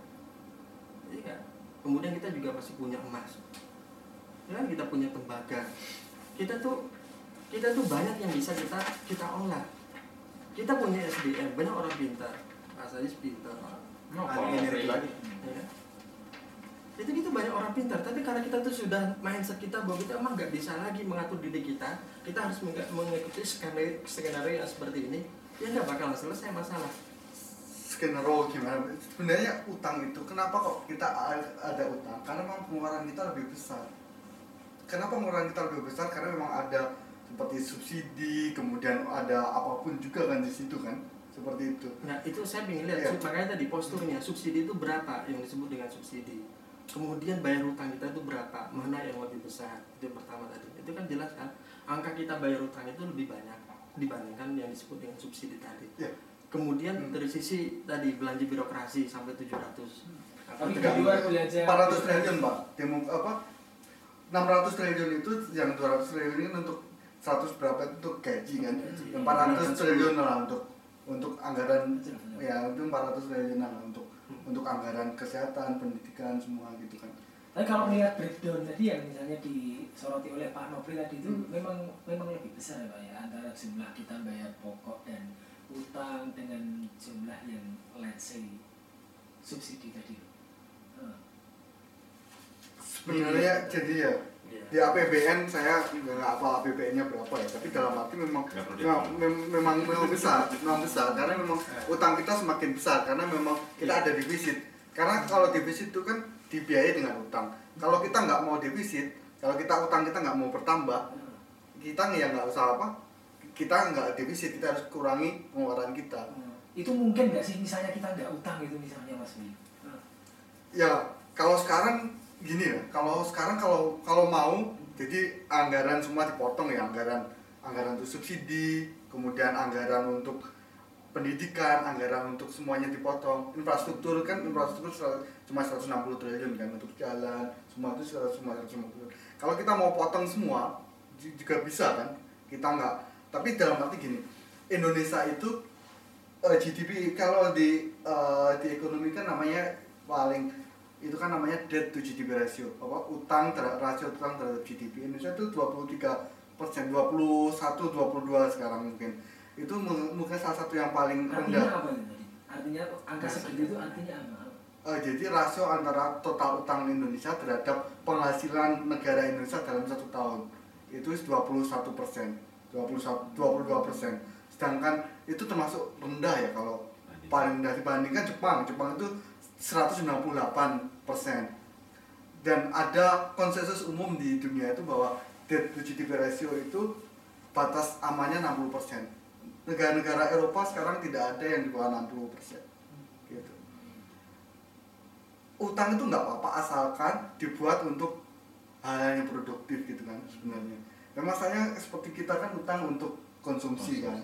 Jadi kan. Kemudian kita juga masih punya emas. Ya kan kita punya tembaga. Kita tuh banyak yang bisa kita olah. Kita punya SDM, banyak orang pintar. Mas Adis pintar. energi lagi. Ya. Itu banyak orang pintar, tapi karena kita tuh sudah mindset kita bahwa kita emang nggak bisa lagi mengatur diri kita harus mengikuti skenario yang seperti ini, ya nggak bakalan selesai masalah. Skenario gimana? Sebenarnya utang itu kenapa kok kita ada utang? Karena memang pengeluaran kita lebih besar. Kenapa pengeluaran kita lebih besar? Karena memang ada seperti subsidi, kemudian ada apapun juga kan di situ kan, seperti itu. Nah itu saya ingin lihat, Iya. makanya tadi posturnya subsidi itu berapa yang disebut dengan subsidi. Kemudian bayar hutang kita itu berapa, mana yang lebih besar, itu yang pertama tadi. Itu kan jelas kan, angka kita bayar hutang itu lebih banyak dibandingkan yang disebut dengan subsidi tadi. Iya. Kemudian dari sisi tadi belanja birokrasi sampai 700. Tapi kedua belanja 400 triliun Pak, apa 600 triliun itu yang 200 triliun ini untuk 100 berapa itu untuk gaji kan, yang 400 triliun lah untuk anggaran ya itu 400 triliun lah untuk anggaran kesehatan, pendidikan semua gitu kan. Tapi kalau melihat breakdown tadi yang misalnya disoroti oleh Pak Nopri tadi itu memang lebih besar ya Pak ya, antara jumlah kita bayar pokok dan utang dengan jumlah yang let's say subsidi tadi. Sebenarnya jadi ya di APBN saya nggak apa APBN-nya berapa ya, tapi dalam arti memang besar karena memang utang kita semakin besar karena memang kita ada defisit. Karena kalau defisit itu kan dibiayai dengan utang. Kalau kita nggak mau defisit, kalau kita utang kita nggak mau bertambah, kita ya nggak usah apa, kita nggak defisit, kita harus kurangi pengeluaran kita. Itu mungkin nggak sih misalnya kita nggak utang itu misalnya Mas Wi? Ya kalau sekarang gini ya, kalau sekarang kalau mau jadi anggaran semua dipotong ya, anggaran untuk subsidi, kemudian anggaran untuk pendidikan, anggaran untuk semuanya dipotong. Infrastruktur cuma 160 triliun kan untuk jalan, semua itu cuma 160 triliun. Kalau kita mau potong semua juga bisa kan, kita nggak. Tapi dalam arti gini, Indonesia itu GDP kalau di ekonomi kan namanya paling itu kan namanya debt to GDP ratio, apa rasio utang terhadap GDP. Indonesia itu 23%, 21, 22 sekarang mungkin. Itu mungkin salah satu yang paling rendah. Artinya apa itu tadi? Artinya angka segitu itu artinya apa? Jadi rasio antara total utang Indonesia terhadap penghasilan negara Indonesia dalam 1 tahun itu 21%, 22%. Sedangkan itu termasuk rendah ya kalau paling rendah dibandingkan Jepang. Jepang itu 198%. Dan ada konsensus umum di dunia itu bahwa debt to GDP ratio itu batas amannya 60%. Negara-negara Eropa sekarang tidak ada yang di bawah 60%. Gitu. Utang itu nggak apa-apa asalkan dibuat untuk hal yang produktif gitu kan sebenarnya. Memang saya seperti kita kan utang untuk konsumsi kan,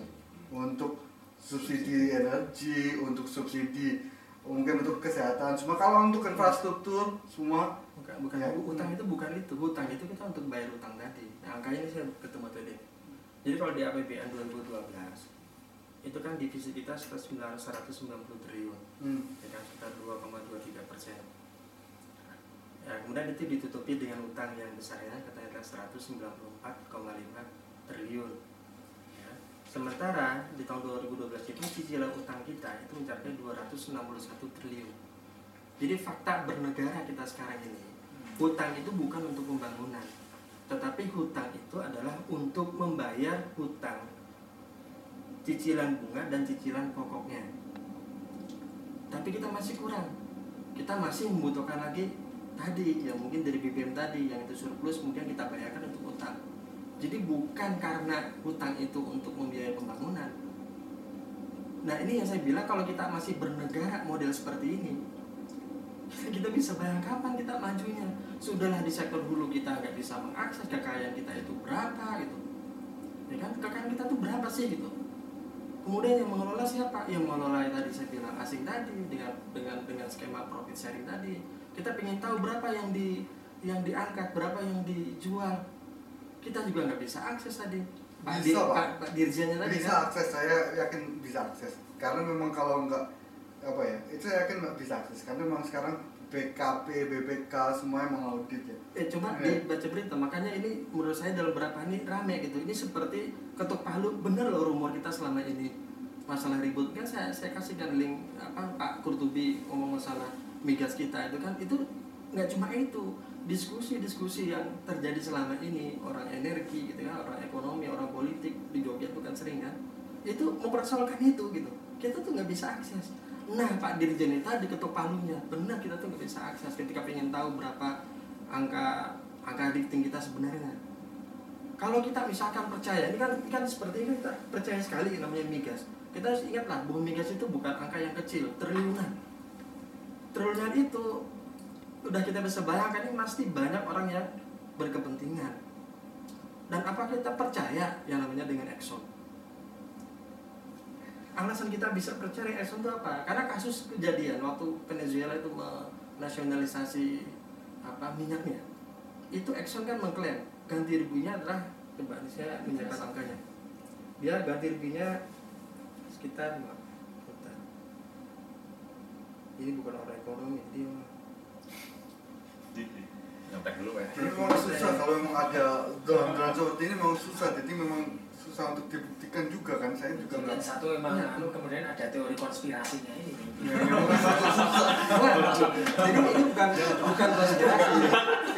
untuk subsidi energi, untuk subsidi mungkin untuk kesehatan. Cuma kalau untuk infrastruktur semua bukan ya. Utang itu bukan itu. Hutang itu kita untuk bayar utang tadi. Nah, angkanya ini saya ketemu tadi. Jadi kalau di APBN 2012 itu kan divisi kita sekitar 190 triliun, ya kan, sekitar 2,23%. Ya, kemudian itu ditutupi dengan utang yang besarnya katanya 194,5 triliun. Ya. Sementara di tahun 2012 itu cicilan utang kita itu mencapai 261 triliun. Jadi fakta bernegara kita sekarang ini, hutang itu bukan untuk pembangunan, tetapi hutang itu adalah untuk membayar hutang, cicilan bunga dan cicilan pokoknya. Tapi kita masih kurang, kita masih membutuhkan lagi tadi yang mungkin dari BBM tadi yang itu surplus kemudian kita bayarkan untuk hutang. Jadi bukan karena hutang itu untuk membiayai pembangunan. Nah ini yang saya bilang, kalau kita masih bernegara model seperti ini, kita bisa bayang kapan kita majunya. Sudahlah di sektor hulu kita nggak bisa mengakses kekayaan kita itu berapa gitu, ya kan, kekayaan kita tuh berapa sih gitu. Kemudian yang mengelola siapa? Yang mengelola yang tadi saya bilang asing tadi dengan skema profit sharing tadi. Kita pengen tahu berapa yang diangkat, berapa yang dijual. Kita juga nggak bisa akses tadi. Pak Dirjennya tadi bisa kan? Akses, saya yakin bisa akses. Karena memang kalau nggak itu saya yakin nggak bisa akses. Karena memang sekarang BKP, BPK semuanya mengaudit ya. Coba dibaca berita, makanya ini menurut saya dalam beberapa ini rame gitu. Ini seperti ketuk palu, bener loh rumor kita selama ini masalah ribut kan. Saya kasihkan link Pak Kurtubi ngomong masalah migas kita itu kan, itu nggak cuma itu, diskusi yang terjadi selama ini, orang energi gitu kan, orang ekonomi, orang politik di Jogja itu kan sering kan, itu mempersoalkan itu gitu. Kita tuh nggak bisa akses. Nah Pak Dirjen tadi ketuk palunya, benar kita tuh nggak bisa akses ketika pengen tahu berapa angka rating kita sebenarnya. Kalau kita misalkan percaya, ini kan seperti ini, kita percaya sekali namanya migas. Kita harus ingatlah bahwa migas itu bukan angka yang kecil, triliunan itu udah kita bisa bayangkan, ini pasti banyak orang yang berkepentingan. Dan apa kita percaya yang namanya dengan Exxon? Alasan kita bisa percaya Exxon itu apa? Karena kasus kejadian waktu Venezuela itu menasionalisasi minyaknya, itu Exxon kan mengklaim ganti ruginya adalah, coba ini saya menyiapkan angkanya, dia ganti ruginya sekitar ini bukan orang ekonomi, dia nyontek dulu ya. Jadi memang susah kalau memang ada dorongan seperti ini, memang susah. Jadi memang susah untuk dibuktikan juga kan. Saya juga dan satu memang kemudian ada teori konspirasinya ini. Jadi ini bukan konspirasi.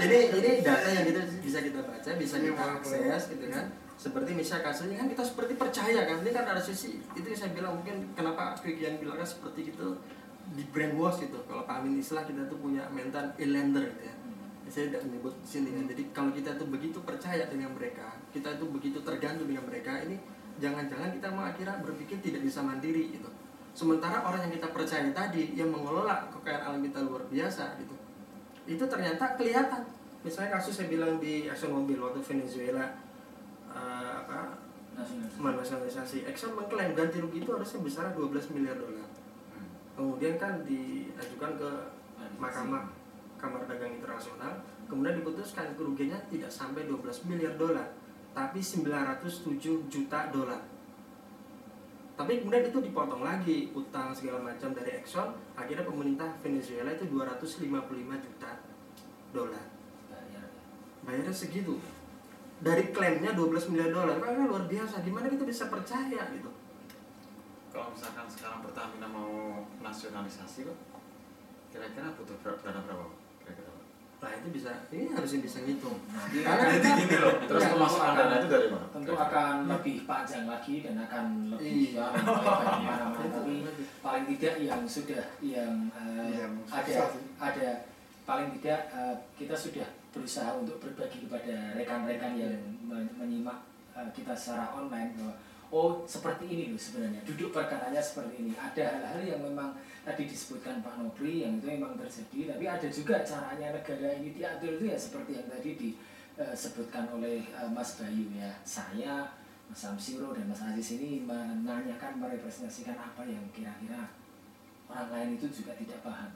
Ini data yang bisa kita baca, bisa kita akses gitu kan. Seperti misalnya kasusnya kan kita seperti percaya kan. Ini kan ada sisi itu yang saya bilang, mungkin kenapa Kwikian bilangnya seperti itu, di brainwash gitu. Kalau pahamin istilah kita tuh punya mental islander gitu ya. Saya tidak menyebut di sini kan. Jadi kalau kita tuh begitu percaya dengan mereka, kita tuh begitu tergantung dengan mereka, ini jangan-jangan kita mau akhirnya berpikir tidak bisa mandiri gitu. Sementara orang yang kita percaya tadi yang mengelola kekayaan alam kita luar biasa gitu, itu ternyata kelihatan. Misalnya kasus saya bilang di ExxonMobil waktu Venezuela nasionalisasi, Exxon mengklaim ganti rugi itu harusnya besar $12 miliar. Kemudian kan diajukan ke Kamar Dagang Internasional, kemudian diputuskan kerugiannya tidak sampai $12 miliar, tapi $907 juta. Tapi kemudian itu dipotong lagi utang segala macam dari Exxon, akhirnya pemerintah Venezuela itu $255 juta. Bayarnya segitu. Dari klaimnya $12 miliar, kan luar biasa. Gimana kita bisa percaya gitu? Kalau misalkan sekarang Pertamina mau nasionalisasi kok, kira-kira butuh dana berapa? Kira-kira? Nah itu ini harusnya bisa ngitung. Karena jadi gini loh. Terus pemasaran dana itu dari mana? Tentu akan lebih panjang lagi dan akan lebih mana-mana. Tapi paling tidak yang sudah ada paling tidak kita sudah berusaha untuk berbagi kepada rekan-rekan yang menyimak kita secara online bahwa seperti ini loh sebenarnya, duduk perkaranya seperti ini. Ada hal-hal yang memang tadi disebutkan Pak Nobri yang itu memang terjadi, tapi ada juga caranya negara ini diatur itu ya seperti yang tadi disebutkan oleh Mas Bayu ya. Saya Mas Samsiro dan Mas Aziz ini menanyakan, merepresentasikan apa yang kira-kira orang lain itu juga tidak paham.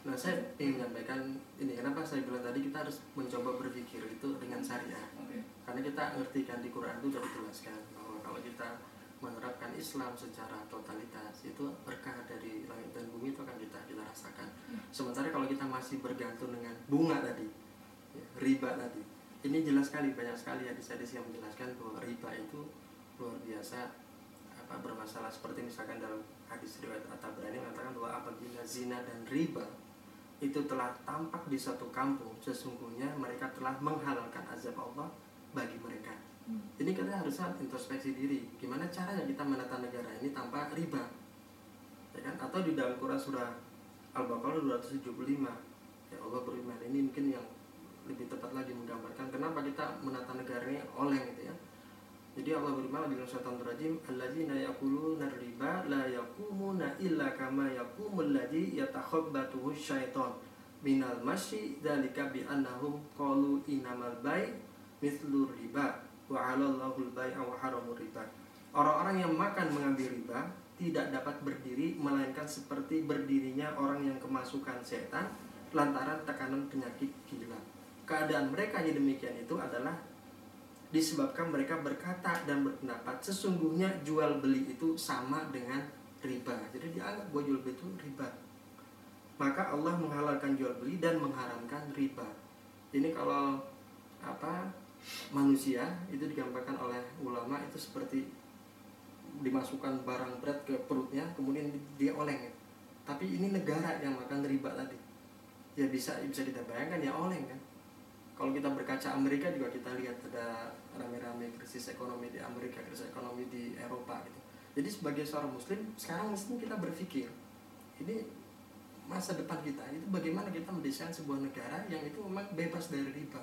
Nah, saya ingin menyampaikan ini, kenapa saya bilang tadi kita harus mencoba berpikir itu dengan syariah. Karena kita ngerti kan di Quran itu sudah dijelaskan bahwa kalau kita menerapkan Islam secara totalitas itu berkah dari langit dan bumi itu akan kita rasakan. Sementara kalau kita masih bergantung dengan bunga tadi, ya, riba tadi, ini jelas sekali, banyak sekali hadis-hadis yang menjelaskan bahwa riba itu luar biasa bermasalah. Seperti misalkan dalam hadis riwayat At-Tabrani mengatakan bahwa apabila zina dan riba itu telah tampak di suatu kampung, sesungguhnya mereka telah menghalalkan azab Allah bagi mereka. Ini kita harusnya introspeksi diri, gimana caranya kita menata negara ini tanpa riba, ya kan? Atau di dalam Quran surah Al-Baqarah 275, ya Allah berfirman, ini mungkin yang lebih tepat lagi menggambarkan kenapa kita menata negara ini oleng gitu ya. Jadi Allah berfirman di dalam Syaitanir Rajim, alladzina yaquluna riba la yaqumuna illa kama yaqumul ladzi yatakhabbathu syaiton minal masyi dzalika bi annahum qalu innamal bai' mithlu riba wa 'alallahul bai'a wa haramur riba. Orang-orang yang makan mengambil riba tidak dapat berdiri melainkan seperti berdirinya orang yang kemasukan setan lantaran tekanan penyakit gila. Keadaan mereka yang demikian itu adalah disebabkan mereka berkata dan berpendapat sesungguhnya jual beli itu sama dengan riba. Jadi dianggap bahwa jual beli itu riba. Maka Allah menghalalkan jual beli dan mengharamkan riba. Ini kalau manusia itu digambarkan oleh ulama itu seperti dimasukkan barang berat ke perutnya kemudian dia oleng. Tapi ini negara yang makan riba tadi. Ya bisa kita bayangkan ya oleng kan. Kalau kita berkaca Amerika juga kita lihat ada rame-rame krisis ekonomi di Amerika, krisis ekonomi di Eropa gitu. Jadi sebagai seorang muslim, sekarang mesti kita berpikir ini masa depan kita itu bagaimana kita mendesain sebuah negara yang itu memang bebas dari riba.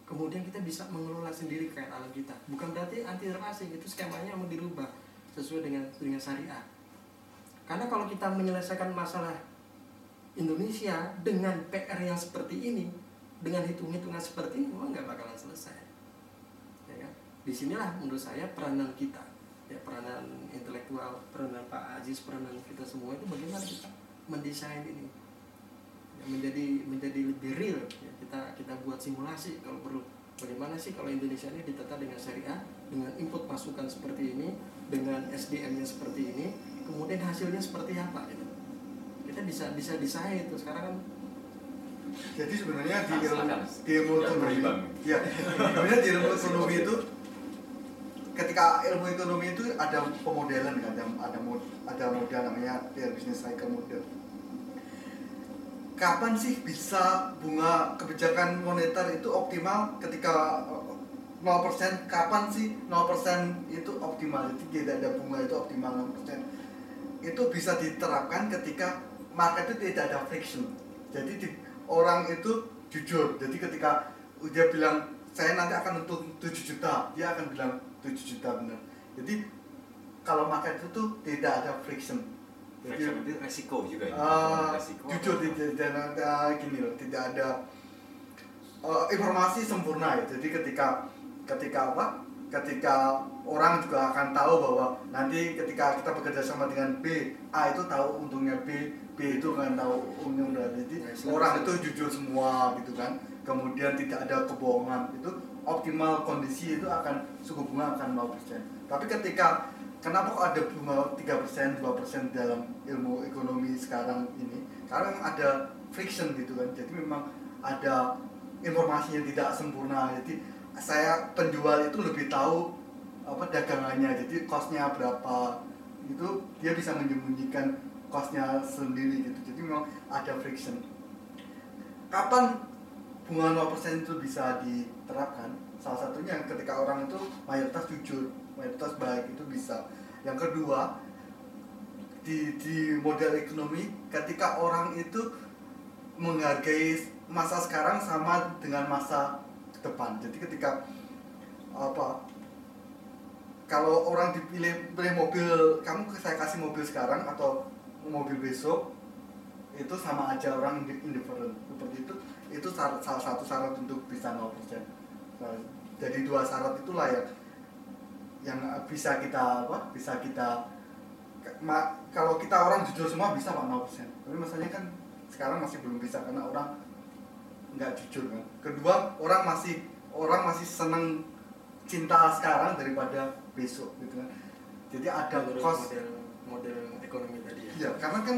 Kemudian kita bisa mengelola sendiri kekayaan alam kita. Bukan berarti anti asing, itu skemanya mau dirubah sesuai dengan syariah. Karena kalau kita menyelesaikan masalah Indonesia dengan PR yang seperti ini, dengan hitung-hitungan seperti ini, memang nggak bakalan selesai. Ya kan? Disinilah menurut saya peranan kita, ya peranan intelektual, peranan Pak Aziz, peranan kita semua itu bagaimana kita mendesain ini ya, menjadi lebih real. Ya, kita buat simulasi kalau perlu. Bagaimana sih kalau Indonesia ini ditata dengan syariah, dengan input masukan seperti ini, dengan SDM-nya seperti ini, kemudian hasilnya seperti apa? Gitu. Kita bisa desain itu sekarang kan. Jadi sebenarnya di ilmu ekonomi, ya, sebenarnya di ilmu ekonomi itu, ketika ilmu ekonomi itu ada pemodelan kan, ada model namanya real business cycle model. Kapan sih bisa bunga kebijakan moneter itu optimal ketika 0%? Kapan sih 0% itu optimal? Jadi tidak ada bunga itu optimal 0%. Itu bisa diterapkan ketika market itu tidak ada friction. Jadi orang itu jujur, jadi ketika dia bilang saya nanti akan untuk 7 juta, dia akan bilang 7 juta benar. Jadi kalau market itu tidak ada friction. Jadi itu resiko juga ya. Resiko jujur tidak ada gini loh, tidak ada informasi sempurna ya. Jadi ketika orang juga akan tahu bahwa nanti ketika kita bekerja sama dengan B, A itu tahu untungnya B itu kan tahu untungnya. Jadi orang itu jujur semua gitu kan. Kemudian tidak ada kebohongan. Itu optimal kondisi itu akan suku bunga akan 0%. Tapi kenapa kok ada bunga 3%, 2% dalam ilmu ekonomi sekarang ini? Karena memang ada friction gitu kan. Jadi memang ada informasi yang tidak sempurna. Jadi saya penjual itu lebih tahu dagangannya, jadi cost-nya berapa, itu dia bisa menyembunyikan cost-nya sendiri gitu. Jadi memang ada friction. Kapan bunga 0% itu bisa diterapkan? Salah satunya ketika orang itu mayoritas jujur, mayoritas baik, itu bisa. Yang kedua, di model ekonomi ketika orang itu menghargai masa sekarang sama dengan masa depan. Jadi ketika kalau orang beli mobil, saya kasih mobil sekarang atau mobil besok, itu sama aja orang indifferent. Seperti itu salah satu syarat untuk bisa 0%. Nah, jadi dua syarat itulah yang yang bisa kita kalau kita orang jujur semua bisa Pak 0%. Tapi masalahnya kan sekarang masih belum bisa karena orang nggak jujur kan. Kedua, orang masih seneng cinta sekarang daripada besok gitu kan. Jadi ada Menurut cost model ekonomi tadi ya. iya, karena kan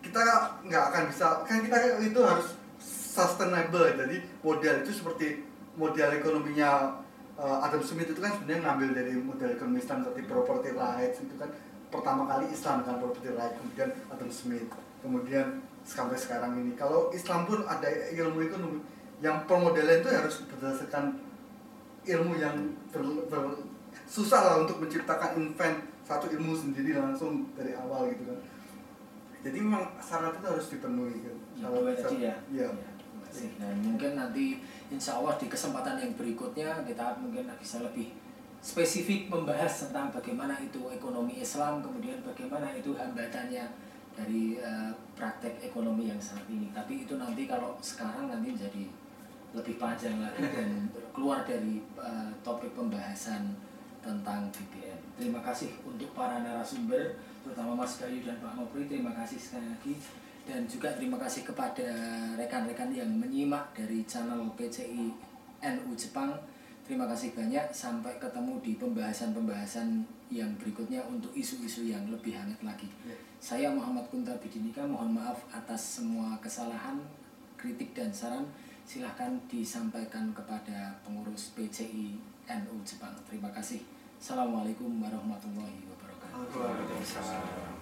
kita nggak akan bisa, kan kita itu harus sustainable. Jadi model itu seperti model ekonominya Adam Smith itu kan sebenarnya ngambil dari model ekonomi Islam seperti property rights itu kan pertama kali Islam kan property rights, kemudian Adam Smith, kemudian sampai sekarang ini. Kalau Islam pun ada ilmu ekonomi yang pemodelan itu harus berdasarkan ilmu yang susah lah untuk menciptakan invent satu ilmu sendiri langsung dari awal gitu kan. Jadi memang syarat itu harus dipenuhi kan. Yang dua tadi ya. Iya. Terima kasih. Dan mungkin nanti insya Allah di kesempatan yang berikutnya kita mungkin bisa lebih spesifik membahas tentang bagaimana itu ekonomi Islam, kemudian bagaimana itu hambatannya dari praktek ekonomi yang saat ini. Tapi itu nanti kalau sekarang nanti jadi lebih panjang lagi dan keluar dari topik pembahasan tentang BBM. Terima kasih untuk para narasumber, terutama Mas Bayu dan Pak Nopri. Terima kasih sekali lagi. Dan juga terima kasih kepada rekan-rekan yang menyimak dari channel PCI NU Jepang. Terima kasih banyak. Sampai ketemu di pembahasan-pembahasan yang berikutnya untuk isu-isu yang lebih hangat lagi. Saya Muhammad Kunta Bidinika, mohon maaf atas semua kesalahan, kritik dan saran. Silahkan disampaikan kepada pengurus PCI NU Jepang. Terima kasih. Assalamualaikum warahmatullahi wabarakatuh. Waalaikumsalam.